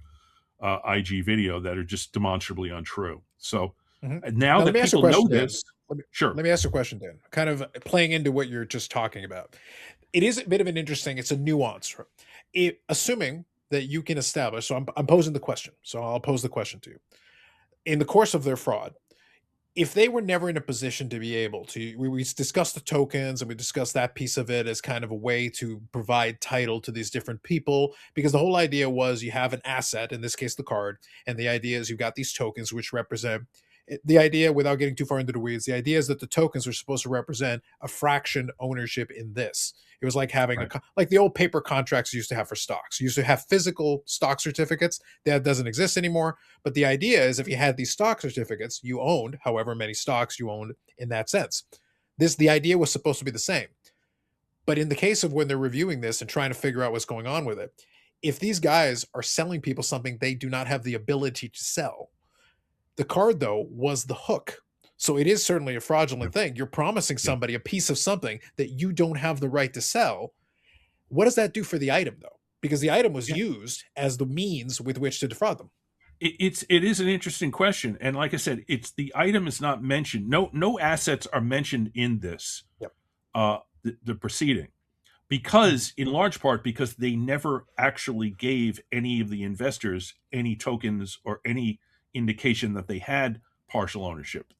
IG video that are just demonstrably untrue. So now that people know this, sure. Let me ask you a question, Dan. Kind of playing into what you're just talking about. It is a bit of an interesting. It's a nuance. Assuming that you can establish. So I'm posing the question. So I'll pose the question to you. In the course of their fraud, if they were never in a position to be able to, we discussed the tokens and we discussed that piece of it as kind of a way to provide title to these different people, because the whole idea was you have an asset, in this case the card, and the idea is you've got these tokens which represent, the idea, without getting too far into the weeds, the idea is that the tokens are supposed to represent a fraction ownership in this. It was like having like the old paper contracts you used to have for stocks. You used to have physical stock certificates. That doesn't exist anymore. But the idea is if you had these stock certificates, you owned however many stocks you owned in that sense. The idea was supposed to be the same. But in the case of when they're reviewing this and trying to figure out what's going on with it, if these guys are selling people something they do not have the ability to sell, the card, though, was the hook. So it is certainly a fraudulent thing. You're promising somebody a piece of something that you don't have the right to sell. What does that do for the item, though? Because the item was used as the means with which to defraud them. It is an interesting question. And like I said, the item is not mentioned. No assets are mentioned in this, the proceeding. Because, in large part, because they never actually gave any of the investors any tokens or any indication that they had partial ownership.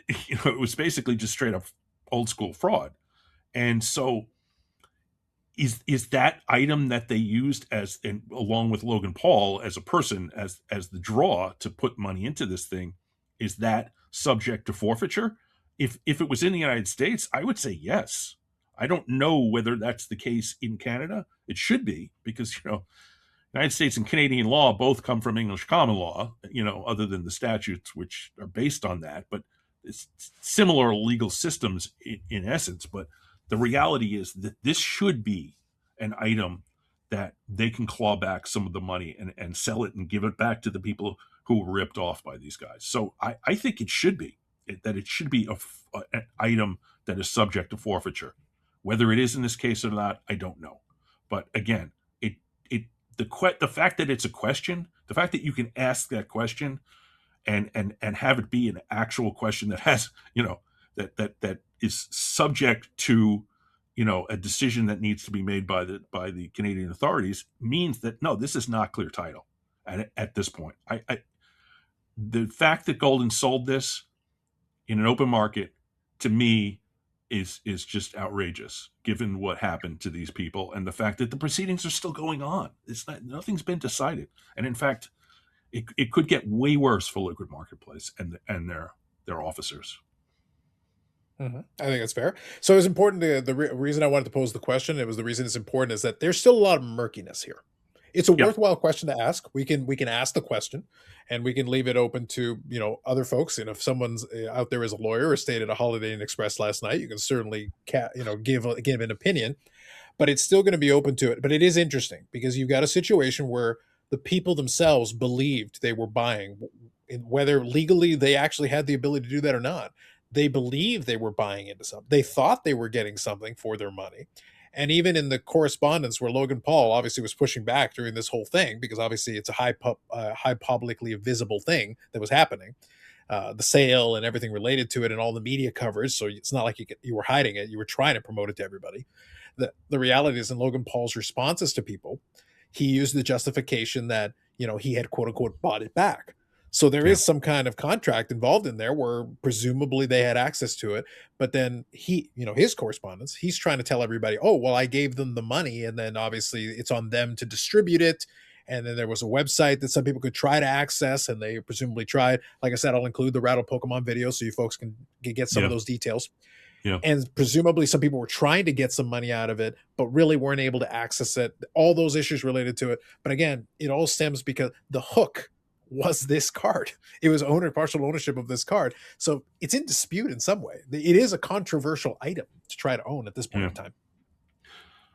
It was basically just straight up old school fraud. And so is that item that they used along with Logan Paul as a person, as the draw to put money into this thing, Is that subject to forfeiture? If it was in the United States, I would say yes. I don't know whether that's the case in Canada. It should be, because United States and Canadian law both come from English common law, other than the statutes which are based on that, but it's similar legal systems in essence. But the reality is that this should be an item that they can claw back some of the money and sell it and give it back to the people who were ripped off by these guys. So I think it should be that it should be an item that is subject to forfeiture. Whether it is in this case or not, I don't know. But again, the fact that it's a question, the fact that you can ask that question and have it be an actual question that has, that is subject to, a decision that needs to be made by the Canadian authorities, means that no, this is not clear title at this point. The fact that Goldin sold this in an open market, to me, is just outrageous, given what happened to these people and the fact that the proceedings are still going on. Nothing's been decided, and in fact, it could get way worse for Liquid Marketplace and their officers. Mm-hmm. I think that's fair. So it's important. Reason I wanted to pose the question, it was the reason it's important, is that there's still a lot of murkiness here. It's a worthwhile question to ask. We can ask the question, and we can leave it open to other folks. And if someone's out there as a lawyer or stayed at a Holiday Inn Express last night, you can certainly give an opinion. But it's still going to be open to it. But it is interesting because you've got a situation where the people themselves believed they were buying, whether legally they actually had the ability to do that or not. They believed they were buying into something. They thought they were getting something for their money. And even in the correspondence where Logan Paul obviously was pushing back during this whole thing, because obviously it's a high publicly visible thing that was happening, the sale and everything related to it and all the media coverage. So it's not like you were hiding it. You were trying to promote it to everybody. The reality is, in Logan Paul's responses to people, he used the justification that, he had quote unquote bought it back. So there is some kind of contract involved in there where presumably they had access to it. But then his correspondence, he's trying to tell everybody, oh, well, I gave them the money. And then obviously it's on them to distribute it. And then there was a website that some people could try to access, and they presumably tried. Like I said, I'll include the Rattle Pokemon video so you folks can get some of those details. Yeah. And presumably some people were trying to get some money out of it, but really weren't able to access it. All those issues related to it. But again, it all stems because the hook was this card. It was partial ownership of this card. So it's in dispute in some way. It is a controversial item to try to own at this point in time.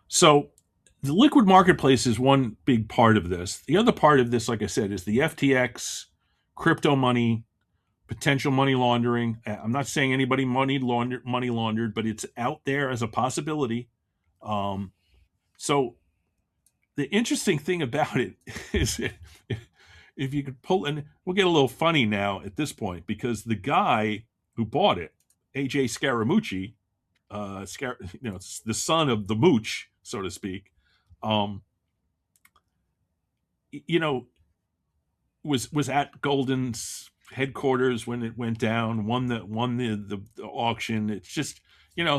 So the Liquid Marketplace is one big part of this. The other part of this, like I said, is the FTX, crypto money, potential money laundering. I'm not saying anybody money laundered, but it's out there as a possibility. So the interesting thing about it is, if you could pull, and we'll get a little funny now at this point, because the guy who bought it, AJ Scaramucci, the son of the mooch, so to speak, was at Goldin's headquarters when it went down, won the auction. It's just,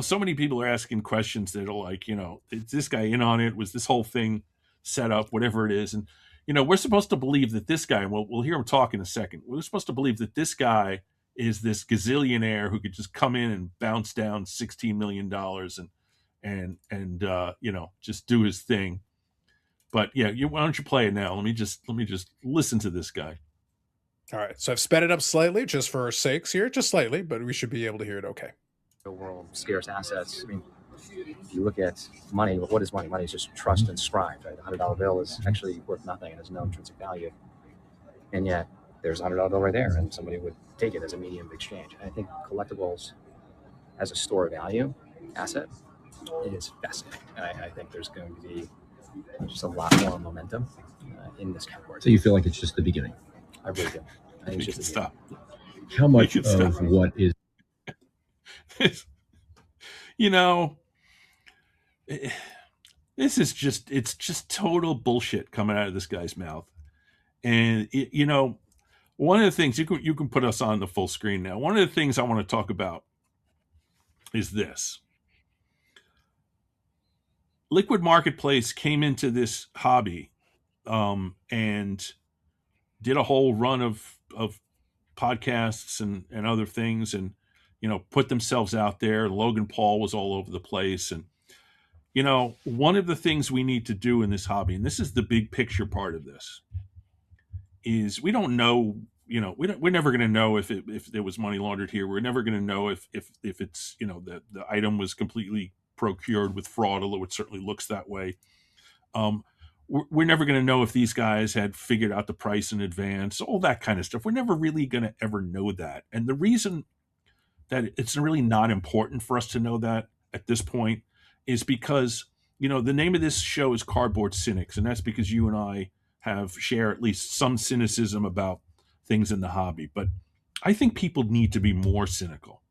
so many people are asking questions that are like, is this guy in on it? Was this whole thing set up? Whatever it is. And we're supposed to believe that this guy, we'll hear him talk in a second. We're supposed to believe that this guy is this gazillionaire who could just come in and bounce down $16 million and just do his thing. But yeah, why don't you play it now? Let me just listen to this guy. All right. So I've sped it up slightly just for our sakes here, just slightly, but we should be able to hear it okay. The world, scarce assets. I mean, if you look at money, what is money? Money is just trust inscribed, right? A $100 bill is actually worth nothing. It has no intrinsic value. And yet there's a $100 bill right there, and somebody would take it as a medium of exchange. And I think collectibles as a store of value asset, it is fascinating. And I think there's going to be just a lot more momentum in this category. So you feel like it's just the beginning? I really do. I think it's just stop. How much of what is this is just total bullshit coming out of this guy's mouth. And one of the things you can put us on the full screen now. One of the things I want to talk about is this. Liquid Marketplace came into this hobby and did a whole run of podcasts and other things, and put themselves out there. Logan Paul was all over the place, and one of the things we need to do in this hobby, and this is the big picture part of this, is we don't know. We're never going to know if there was money laundered here. We're never going to know if it's the item was completely procured with fraud, although it certainly looks that way. We're never going to know if these guys had figured out the price in advance, all that kind of stuff. We're never really going to ever know that. And the reason that it's really not important for us to know that at this point is because, the name of this show is Cardboard Cynics. And that's because you and I share at least some cynicism about things in the hobby. But I think people need to be more cynical.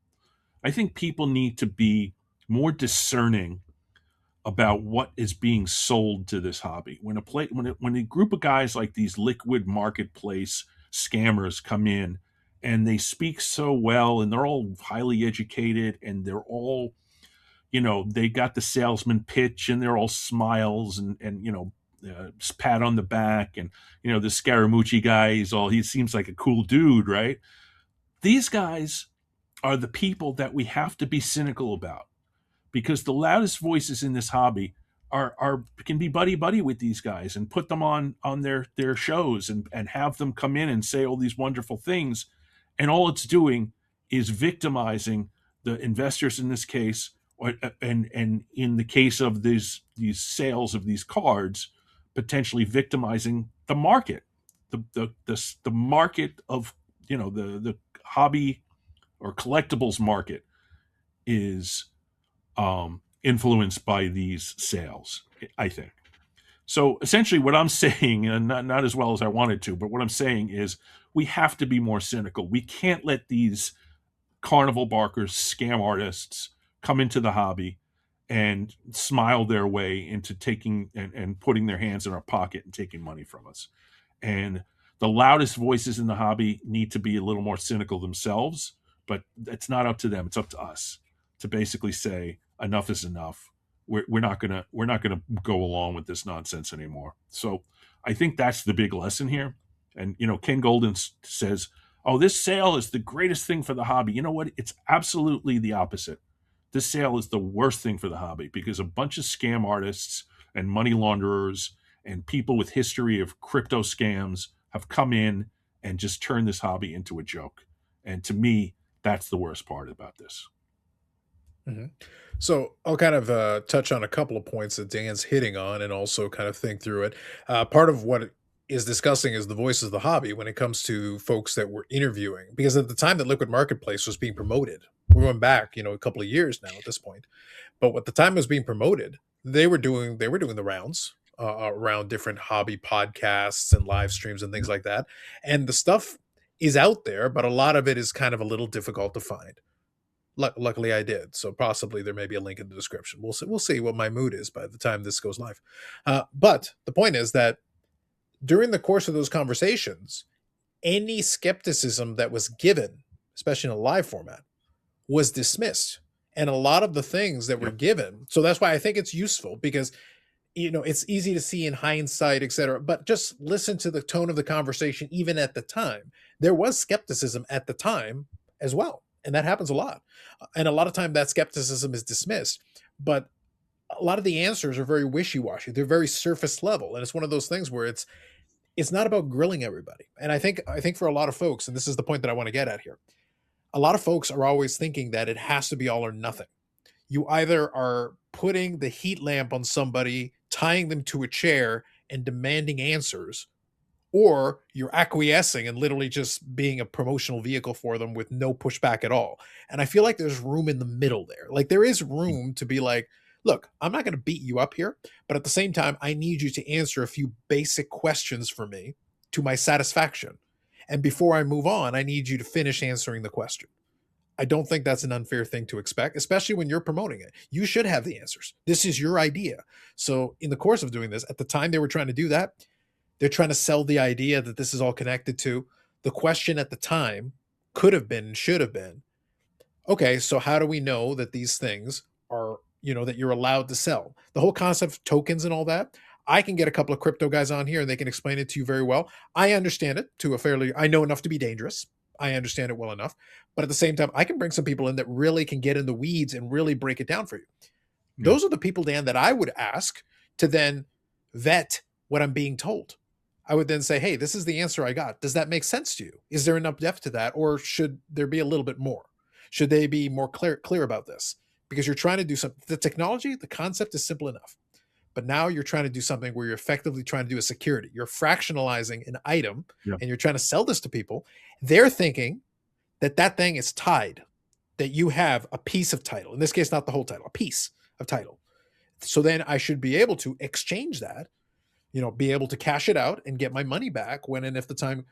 I think people need to be more discerning about what is being sold to this hobby. When a group of guys like these liquid marketplace scammers come in and they speak so well and they're all highly educated and they're all, they got the salesman pitch and they're all smiles and pat on the back, and the Scaramucci guy, he seems like a cool dude, right? These guys are the people that we have to be cynical about, because the loudest voices in this hobby can be buddy with these guys and put them on their shows and have them come in and say all these wonderful things, and all it's doing is victimizing the investors in this case, and in the case of these sales of these cards, potentially victimizing the market, the market of the hobby or collectibles market is influenced by these sales, I think. So essentially what I'm saying, and not as well as I wanted to, but what I'm saying is we have to be more cynical. We can't let these carnival barkers, scam artists come into the hobby and smile their way into taking and putting their hands in our pocket and taking money from us. And the loudest voices in the hobby need to be a little more cynical themselves, but it's not up to them. It's up to us to basically say enough is enough. We're not gonna go along with this nonsense anymore. So I think that's the big lesson here. And Ken Goldin says, "Oh, this sale is the greatest thing for the hobby." You know what? It's absolutely the opposite. This sale is the worst thing for the hobby, because a bunch of scam artists and money launderers and people with history of crypto scams have come in and just turned this hobby into a joke. And to me, that's the worst part about this. Mm-hmm. So I'll kind of touch on a couple of points that Dan's hitting on and also kind of think through it. Part of what is discussing is the voices of the hobby when it comes to folks that we're interviewing, because at the time that Liquid Marketplace was being promoted, we're going back, a couple of years now at this point, but at the time it was being promoted, they were doing the rounds around different hobby podcasts and live streams and things like that. And the stuff is out there, but a lot of it is kind of a little difficult to find. Luckily I did. So possibly there may be a link in the description. We'll see what my mood is by the time this goes live. But the point is that during the course of those conversations, any skepticism that was given, especially in a live format, was dismissed. And a lot of the things that were given. So that's why I think it's useful, because it's easy to see in hindsight, etc. But just listen to the tone of the conversation. Even at the time, there was skepticism at the time as well. And that happens a lot. And a lot of time that skepticism is dismissed. But a lot of the answers are very wishy-washy. They're very surface level. And it's one of those things where it's not about grilling everybody. And I think for a lot of folks, and this is the point that I want to get at here, a lot of folks are always thinking that it has to be all or nothing. You either are putting the heat lamp on somebody, tying them to a chair and demanding answers, or you're acquiescing and literally just being a promotional vehicle for them with no pushback at all. And I feel like there's room in the middle there. Like there is room to be like, look, I'm not going to beat you up here, but at the same time, I need you to answer a few basic questions for me to my satisfaction. And before I move on, I need you to finish answering the question. I don't think that's an unfair thing to expect, especially when you're promoting it. You should have the answers. This is your idea. So in the course of doing this, at the time they were trying to do that, they're trying to sell the idea that this is all connected to. The question at the time could have been and should have been, okay, so how do we know that these things are, that you're allowed to sell? The whole concept of tokens and all that, I can get a couple of crypto guys on here and they can explain it to you very well. I understand it I know enough to be dangerous. I understand it well enough. But at the same time, I can bring some people in that really can get in the weeds and really break it down for you. Yeah. Those are the people, Dan, that I would ask to then vet what I'm being told. I would then say, hey, this is the answer I got. Does that make sense to you? Is there enough depth to that? Or should there be a little bit more? Should they be more clear about this? Because you're trying to do something. The technology, the concept is simple enough. But now you're trying to do something where you're effectively trying to do a security. You're fractionalizing an item and you're trying to sell this to people. They're thinking that that thing is tied, that you have a piece of title. In this case, not the whole title, a piece of title. So then I should be able to exchange that, be able to cash it out and get my money back when and if the time.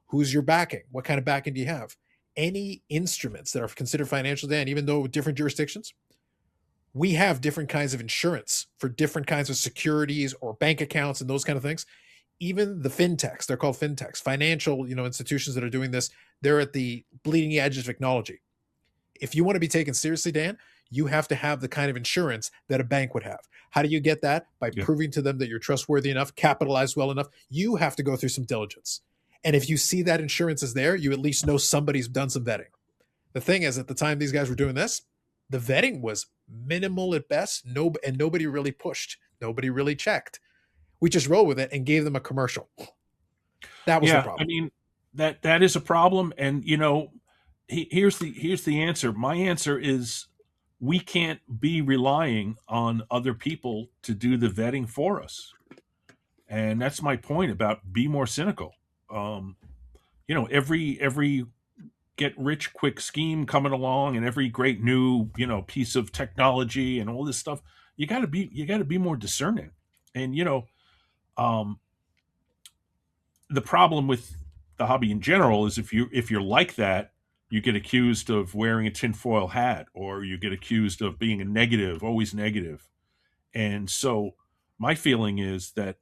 Who's your backing? What kind of backing do you have? Any instruments that are considered financial, Dan, even though different jurisdictions, we have different kinds of insurance for different kinds of securities or bank accounts and those kind of things. Even the fintechs, they're called fintechs, financial, institutions that are doing this, they're at the bleeding edge of technology. If you want to be taken seriously, Dan, you have to have the kind of insurance that a bank would have. How do you get that? By proving to them that you're trustworthy enough, capitalized well enough. You have to go through some diligence. And if you see that insurance is there, you at least know somebody's done some vetting. The thing is, at the time these guys were doing this, the vetting was minimal at best. And nobody really pushed. Nobody really checked. We just rolled with it and gave them a commercial. That was the problem. I mean, that is a problem. And here's the answer. My answer is we can't be relying on other people to do the vetting for us. And that's my point about be more cynical. Every get rich quick scheme coming along and every great new, piece of technology and all this stuff, you got to be more discerning. And, the problem with the hobby in general is if you're like that, you get accused of wearing a tinfoil hat, or you get accused of being always negative. And so my feeling is that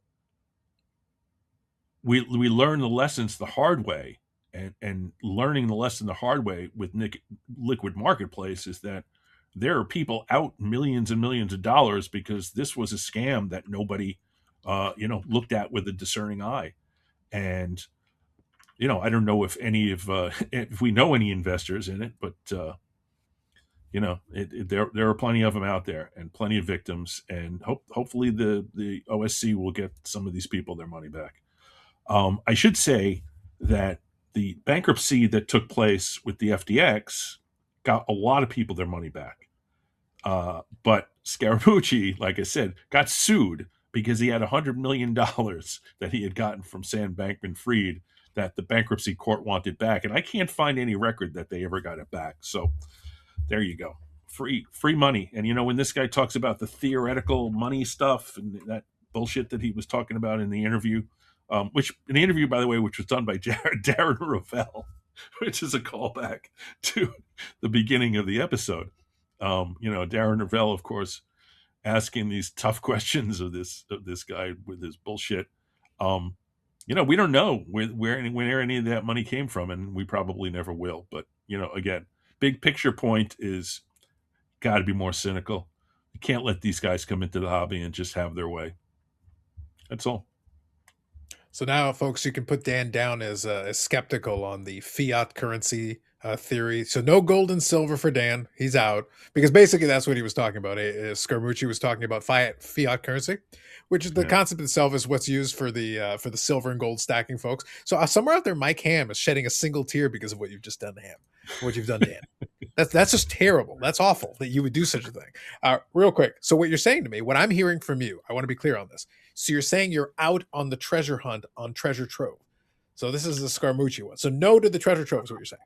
we learn the lessons the hard way, and learning the lesson the hard way with liquid marketplace is that there are people out millions and millions of dollars because this was a scam that nobody, looked at with a discerning eye. And, I don't know if if we know any investors in it, but, there are plenty of them out there and plenty of victims, and hopefully the OSC will get some of these people their money back. I should say that the bankruptcy that took place with the FTX got a lot of people their money back. But Scaramucci, like I said, got sued because he had $100 million that he had gotten from Sam Bankman-Fried that the bankruptcy court wanted back. And I can't find any record that they ever got it back. So there you go. Free money. And, when this guy talks about the theoretical money stuff and that bullshit that he was talking about in the interview, which by the way, which was done by Darren Rovell, which is a callback to the beginning of the episode. Darren Rovell, of course, asking these tough questions of this guy with his bullshit. We don't know where any of that money came from, and we probably never will. But again, big picture point is got to be more cynical. You can't let these guys come into the hobby and just have their way. That's all. So now, folks, you can put Dan down as skeptical on the fiat currency theory. So no gold and silver for Dan. He's out, because basically that's what he was talking about. Scaramucci was talking about fiat currency, which is the concept itself is what's used for the silver and gold stacking folks. So somewhere out there, Mike Ham is shedding a single tear because of what you've just done to him, what you've done to Dan. That's just terrible. That's awful that you would do such a thing. Real quick. So what you're saying to me, what I'm hearing from you, I want to be clear on this. So you're saying you're out on the treasure hunt on Treasure Trove. So this is the Scaramucci one. So no to the Treasure Trove is what you're saying.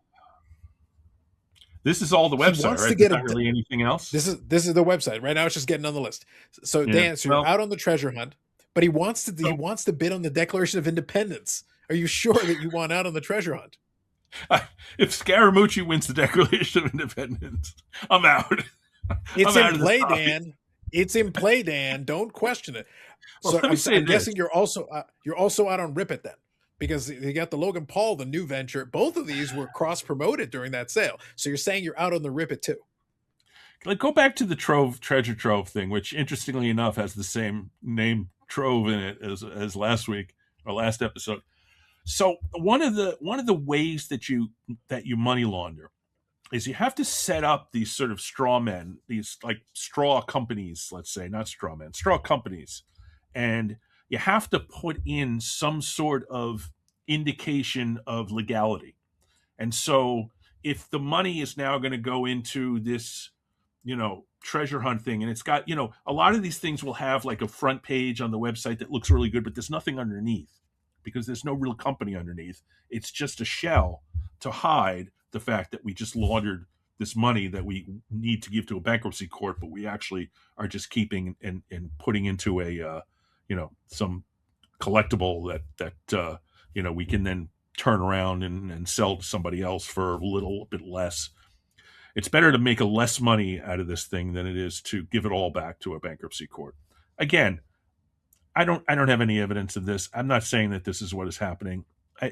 This is all the website, right? There's not really anything else. This is the website. Right now it's just getting on the list. So Dan, you're out on the treasure hunt, but he wants to bid on the Declaration of Independence. Are you sure that you want out on the treasure hunt? If Scaramucci wins the Declaration of Independence, I'm out. It's in play, Dan. It's in play, Dan. Don't question it. Well, So I'm guessing you're also out on Rip It then, because you got the Logan Paul, the new venture. Both of these were cross promoted during that sale. So you're saying you're out on the Rip It too. Go back to the treasure trove thing, which interestingly enough has the same name Trove in it as last week or last episode. So one of the ways that you money launder is you have to set up these sort of straw men, these like straw companies, let's say, not straw men, straw companies. And you have to put in some sort of indication of legality. And so if the money is now going to go into this, treasure hunt thing, and it's got, a lot of these things will have like a front page on the website that looks really good, but there's nothing underneath because there's no real company underneath. It's just a shell to hide the fact that we just laundered this money that we need to give to a bankruptcy court, but we actually are just keeping and putting into a, some collectible that we can then turn around and sell to somebody else for a little bit less. It's better to make a less money out of this thing than it is to give it all back to a bankruptcy court. Again, I don't have any evidence of this. I'm not saying that this is what is happening.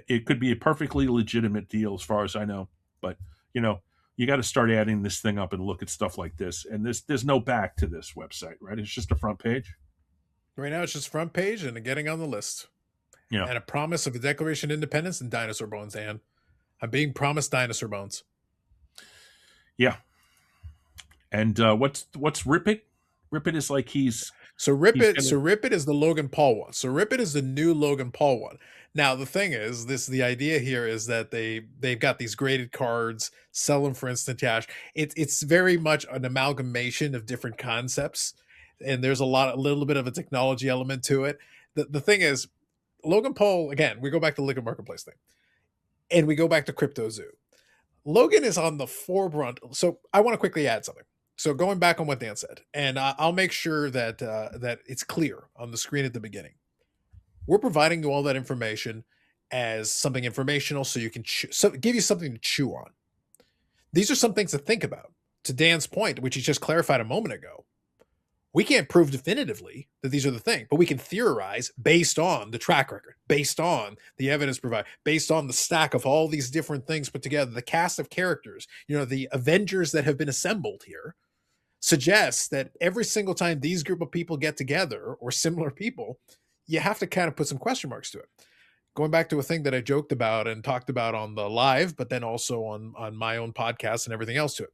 It could be a perfectly legitimate deal as far as I know, but you got to start adding this thing up and look at stuff like this. And there's no back to this website, right? It's just a front page. Right now, it's just front page and getting on the list. Yeah. And a promise of a Declaration of Independence and dinosaur bones, Ann. I'm being promised dinosaur bones. Yeah. And what's Rip It? Rip It is like Rip It is the Logan Paul one. So Rip It is the new Logan Paul one. Now the thing is, the idea here is that they've got these graded cards, sell them for instant cash. It's very much an amalgamation of different concepts, and there's a little bit of a technology element to it. The thing is, Logan Paul, again, we go back to the liquid marketplace thing, and we go back to CryptoZoo. Logan is on the forefront. So I want to quickly add something. So going back on what Dan said, and I'll make sure that that it's clear on the screen at the beginning. We're providing you all that information as something informational, so you can give you something to chew on. These are some things to think about. To Dan's point, which he just clarified a moment ago, we can't prove definitively that these are the thing, but we can theorize based on the track record, based on the evidence provided, based on the stack of all these different things put together, the cast of characters, the Avengers that have been assembled here suggests that every single time these group of people get together, or similar people, you have to kind of put some question marks to it. Going back to a thing that I joked about and talked about on the live, but then also on my own podcast and everything else to it.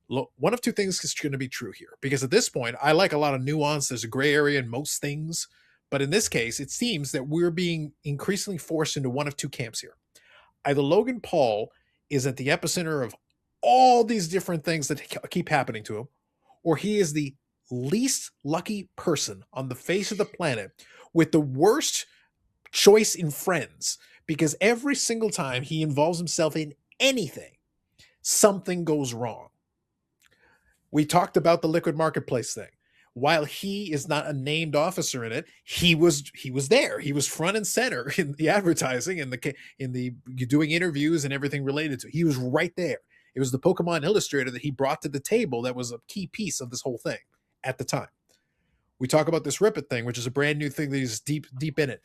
Look, one of two things is going to be true here, because at this point, I like a lot of nuance. There's a gray area in most things, but in this case, it seems that we're being increasingly forced into one of two camps here. Either Logan Paul is at the epicenter of all these different things that keep happening to him, or he is the least lucky person on the face of the planet with the worst choice in friends, because every single time he involves himself in anything, something goes wrong. We talked about the liquid marketplace thing. While he is not a named officer in it, he was there. He was front and center in the advertising and in the doing interviews and everything related to it. He was right there. It was the Pokemon illustrator that he brought to the table that was a key piece of this whole thing at the time. We talk about this Rip It thing, which is a brand new thing that is deep in it.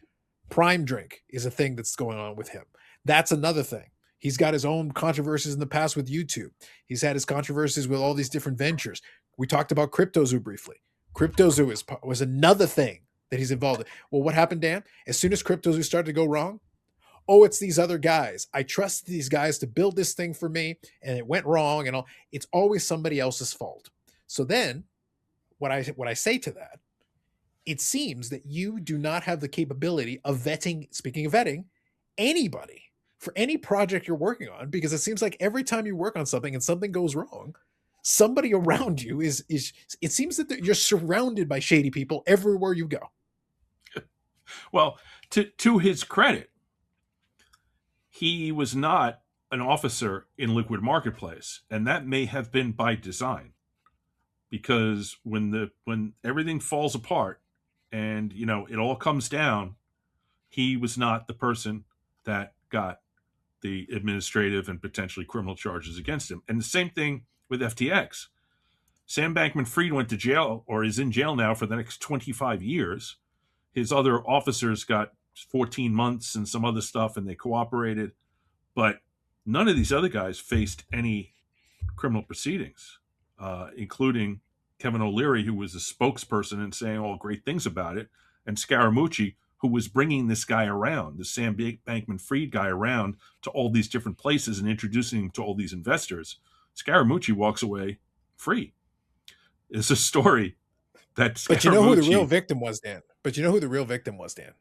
Prime Drink is a thing that's going on with him. That's another thing. He's got his own controversies in the past with YouTube. He's had his controversies with all these different ventures. We talked about CryptoZoo briefly. CryptoZoo was another thing that he's involved in. Well, what happened, Dan? As soon as CryptoZoo started to go wrong, it's these other guys. I trusted these guys to build this thing for me, and it went wrong, and all. It's always somebody else's fault. So then, what I say to that, it seems that you do not have the capability of vetting, speaking of vetting, anybody for any project you're working on, because it seems like every time you work on something and something goes wrong, somebody around you is it seems that you're surrounded by shady people everywhere you go. Well, to his credit, he was not an officer in liquid marketplace, and that may have been by design, because when everything falls apart and it all comes down, he was not the person that got the administrative and potentially criminal charges against him. And the same thing with FTX. Sam Bankman-Fried went to jail, or is in jail now, for the next 25 years. His other officers got 14 months and some other stuff, and they cooperated. But none of these other guys faced any criminal proceedings, including Kevin O'Leary, who was a spokesperson and saying all great things about it, and Scaramucci, who was bringing this guy around, the Sam Bankman-Fried guy around to all these different places and introducing him to all these investors. Scaramucci walks away free. It's a story that Scaramucci... But you know who the real victim was, Dan?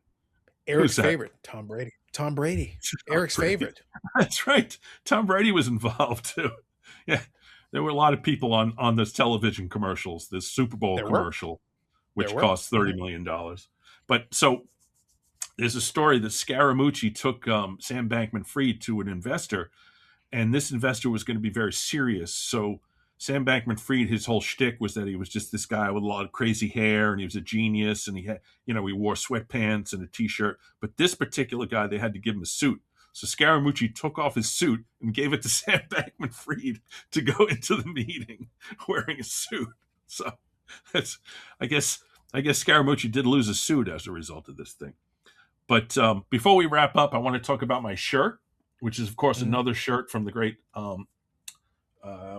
Eric's favorite, Tom Brady. Tom Brady, Eric's favorite. That's right. Tom Brady was involved too. Yeah, there were a lot of people on this television commercials, this Super Bowl commercial, which cost $30 million. But so there's a story that Scaramucci took Sam Bankman-Fried to an investor, and this investor was going to be very serious. So Sam Bankman-Fried, his whole shtick was that he was just this guy with a lot of crazy hair, and he was a genius, and he had, he wore sweatpants and a t-shirt. But this particular guy, they had to give him a suit. So Scaramucci took off his suit and gave it to Sam Bankman-Fried to go into the meeting wearing a suit. So that's, I guess Scaramucci did lose a suit as a result of this thing. But before we wrap up, I want to talk about my shirt, which is, of course, another shirt from the great,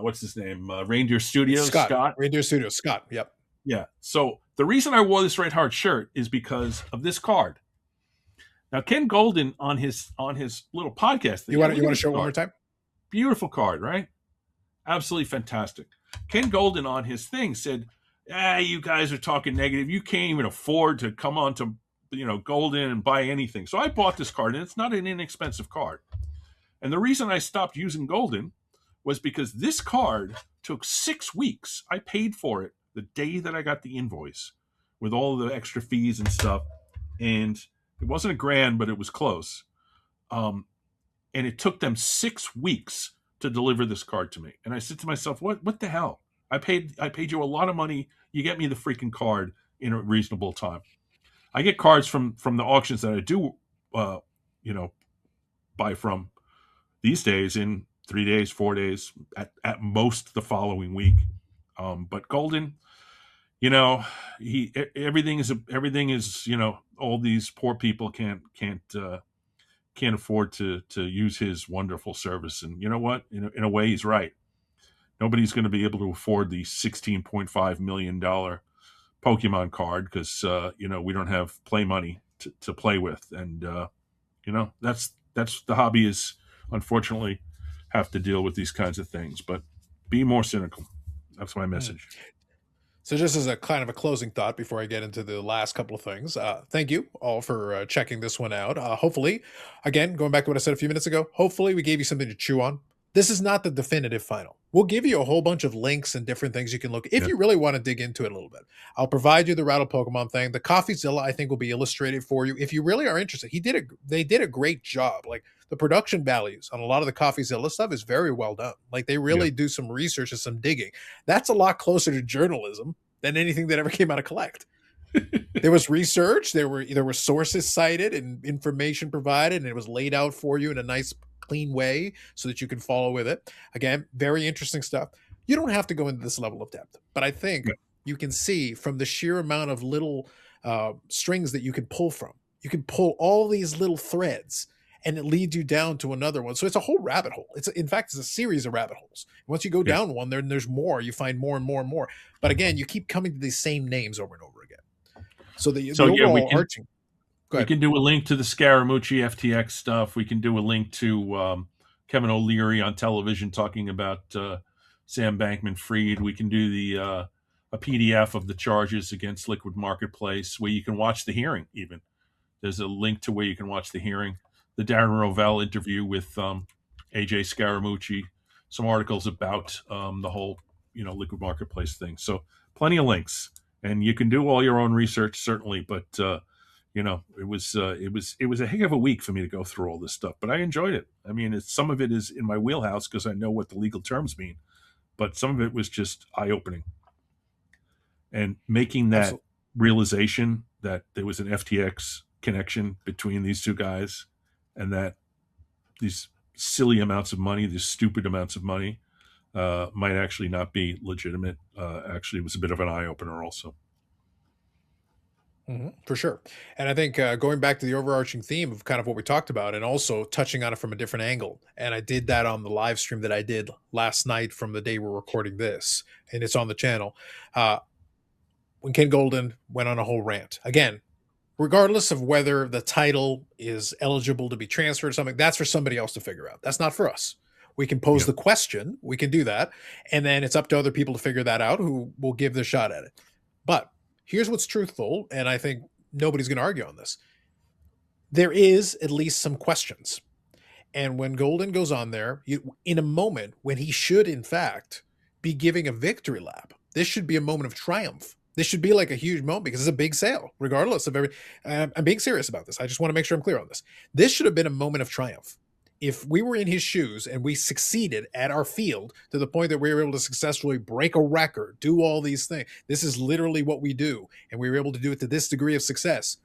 what's his name? Reindeer Studios, Scott. Reindeer Studios, Scott, yep. Yeah. So the reason I wore this Red Heart shirt is because of this card. Now, Ken Goldin on his little podcast. You want to show it one more time? Beautiful card, right? Absolutely fantastic. Ken Goldin on his thing said, you guys are talking negative. You can't even afford to come on to, Goldin and buy anything. So I bought this card, and it's not an inexpensive card. And the reason I stopped using Goldin was because this card took 6 weeks. I paid for it the day that I got the invoice with all the extra fees and stuff. And it wasn't $1,000, but it was close. And it took them 6 weeks to deliver this card to me. And I said to myself, what the hell? I paid you a lot of money. You get me the freaking card in a reasonable time. I get cards from the auctions that I do, buy from these days in 3 days, 4 days, at most the following week. But Goldin, everything is all these poor people can't afford to use his wonderful service. And you know what? In a way, he's right. Nobody's going to be able to afford the $16.5 million Pokemon card because we don't have play money to play with, and that's the hobby is unfortunately have to deal with these kinds of things. But be more cynical. That's my message. So just as a kind of a closing thought before I get into the last couple of things, thank you all for checking this one out. Hopefully, again, going back to what I said a few minutes ago, hopefully we gave you something to chew on. This is not the definitive final. We'll give you a whole bunch of links and different things you can look if you really want to dig into it a little bit. I'll provide you the Rattle Pokemon thing. The Coffeezilla, I think, will be illustrated for you if you really are interested. They did a great job. Like the production values on a lot of the Coffeezilla stuff is very well done. Like they really do some research and some digging. That's a lot closer to journalism than anything that ever came out of Collect. There was research, there were sources cited and information provided, and it was laid out for you in a nice clean way so that you can follow with it. Again, very interesting stuff. You don't have to go into this level of depth, but I think you can see from the sheer amount of little strings that you can pull from. You can pull all these little threads and it leads you down to another one. So it's a whole rabbit hole. In fact, it's a series of rabbit holes. Once you go down one, there's more. You find more and more and more. But again, you keep coming to these same names over and over again. So the overall arching. We can do a link to the Scaramucci FTX stuff. We can do a link to Kevin O'Leary on television talking about Sam Bankman-Fried. We can do a PDF of the charges against Liquid Marketplace where you can watch the hearing even. There's a link to where you can watch the hearing. The Darren Rovell interview with AJ Scaramucci, some articles about the whole Liquid Marketplace thing. So plenty of links. And you can do all your own research, certainly, but it was a heck of a week for me to go through all this stuff, but I enjoyed it. I mean, some of it is in my wheelhouse because I know what the legal terms mean, but some of it was just eye-opening. And making that realization that there was an FTX connection between these two guys and that these silly amounts of money, these stupid amounts of money, might actually not be legitimate. Actually, it was a bit of an eye-opener also. For sure. And I think going back to the overarching theme of kind of what we talked about and also touching on it from a different angle. And I did that on the live stream that I did last night from the day we're recording this, and it's on the channel. When Ken Goldin went on a whole rant, again, regardless of whether the title is eligible to be transferred or something, that's for somebody else to figure out. That's not for us. We can pose the question, we can do that, and then it's up to other people to figure that out who will give their shot at it. But here's what's truthful, and I think nobody's going to argue on this. There is at least some questions. And when Goldin goes on there, in a moment when he should, in fact, be giving a victory lap, this should be a moment of triumph. This should be like a huge moment because it's a big sale, regardless of everything. I'm being serious about this. I just want to make sure I'm clear on this. This should have been a moment of triumph. If we were in his shoes and we succeeded at our field to the point that we were able to successfully break a record, do all these things, this is literally what we do, and we were able to do it to this degree of success,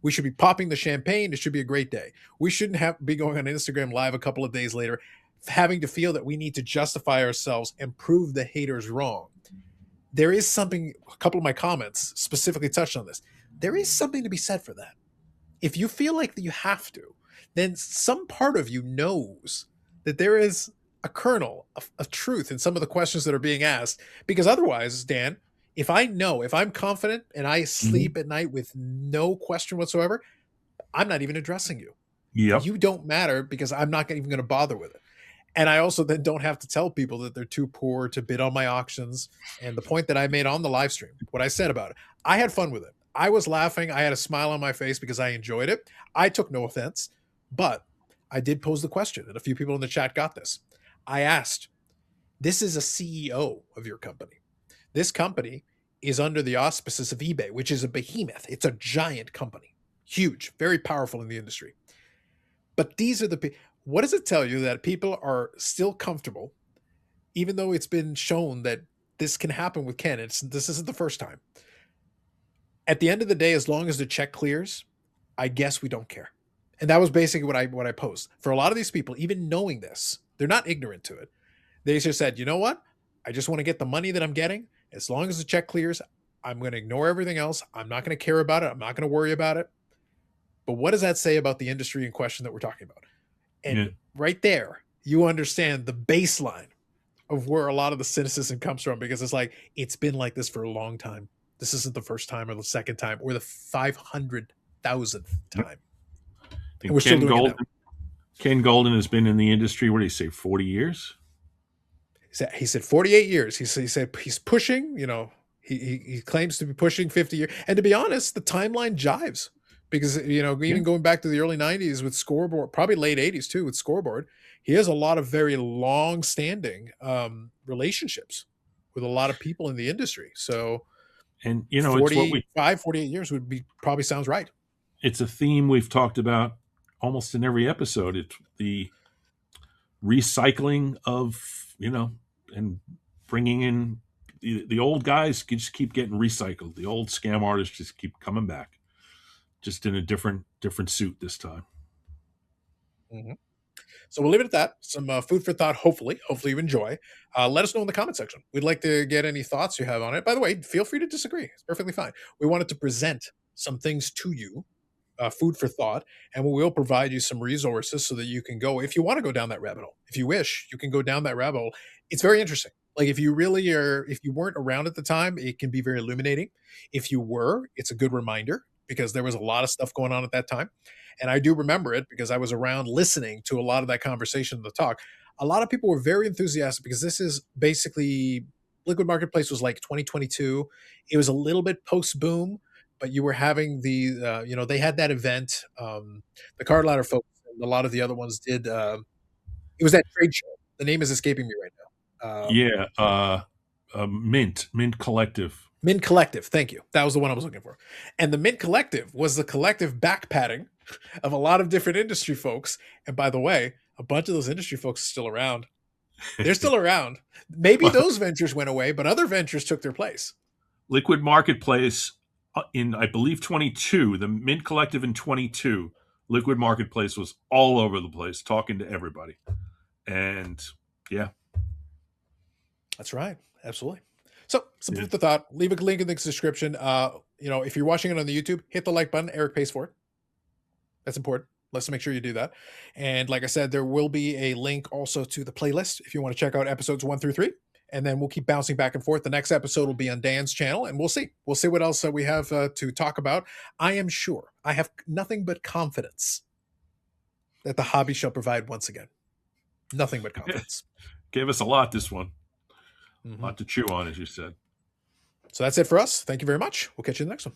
we should be popping the champagne. It should be a great day. We shouldn't be going on Instagram Live a couple of days later, having to feel that we need to justify ourselves and prove the haters wrong. There is something, a couple of my comments specifically touched on this. There is something to be said for that. If you feel like you have to, then some part of you knows that there is a kernel of truth in some of the questions that are being asked. Because otherwise, Dan, if I'm confident and I sleep at night with no question whatsoever, I'm not even addressing you. Yep. You don't matter because I'm not even going to bother with it. And I also then don't have to tell people that they're too poor to bid on my auctions. And the point that I made on the live stream, what I said about it, I had fun with it. I was laughing. I had a smile on my face because I enjoyed it. I took no offense, but I did pose the question, and a few people in the chat got this. I asked, this is a CEO of your company. This company is under the auspices of eBay, which is a behemoth. It's a giant company, huge, very powerful in the industry. But these are what does it tell you that people are still comfortable, even though it's been shown that this can happen with Ken? This isn't the first time. At the end of the day, as long as the check clears, I guess we don't care. And that was basically what I posed. For a lot of these people, even knowing this, they're not ignorant to it. They just said, you know what? I just want to get the money that I'm getting. As long as the check clears, I'm going to ignore everything else. I'm not going to care about it. I'm not going to worry about it. But what does that say about the industry in question that we're talking about? And right there, you understand the baseline of where a lot of the cynicism comes from, because it's like, it's been like this for a long time. This isn't the first time or the second time or the 500,000th time. And we're still doing it now. Ken Goldin has been in the industry, what do you say, 40 years? He said 48 years. He said he's pushing, he claims to be pushing 50 years. And to be honest, the timeline jives. Because, even going back to the early 90s with Scoreboard, probably late 80s too with Scoreboard, he has a lot of very long-standing relationships with a lot of people in the industry. So, and 48 years probably sounds right. It's a theme we've talked about almost in every episode. It's the recycling of, and bringing in the old guys just keep getting recycled. The old scam artists just keep coming back. Just in a different suit this time. Mm-hmm. So we'll leave it at that. Some food for thought, hopefully you enjoy. Let us know in the comment section. We'd like to get any thoughts you have on it. By the way, feel free to disagree. It's perfectly fine. We wanted to present some things to you, food for thought, and we will provide you some resources so that you can go, if you want to go down that rabbit hole. If you wish, you can go down that rabbit hole. It's very interesting. Like if you weren't around at the time, it can be very illuminating. If you were, it's a good reminder, because there was a lot of stuff going on at that time. And I do remember it because I was around listening to a lot of that conversation, the talk. A lot of people were very enthusiastic because this is basically, Liquid Marketplace was like 2022. It was a little bit post-boom, but you were having they had that event. The Card Ladder folks and a lot of the other ones did. It was that trade show. The name is escaping me right now. Mint Collective. Mint Collective, thank you. That was the one I was looking for. And the Mint Collective was the collective backpatting of a lot of different industry folks. And by the way, a bunch of those industry folks are still around. They're still around. Maybe those ventures went away, but other ventures took their place. Liquid Marketplace in, I believe, 22, the Mint Collective in 22, Liquid Marketplace was all over the place talking to everybody. And yeah. That's right. Absolutely. So some food for thought. Leave a link in the description. If you're watching it on the YouTube, hit the like button. Eric pays for it. That's important. Let's make sure you do that. And like I said, there will be a link also to the playlist if you want to check out episodes 1 through 3. and then we'll keep bouncing back and forth. The next episode will be on Dan's channel, and we'll see what else we have to talk about. I am sure, I have nothing but confidence that the hobby shall provide once again. Nothing but confidence. Gave us a lot, this one. Mhm. A lot to chew on, as you said. So that's it for us. Thank you very much. We'll catch you in the next one.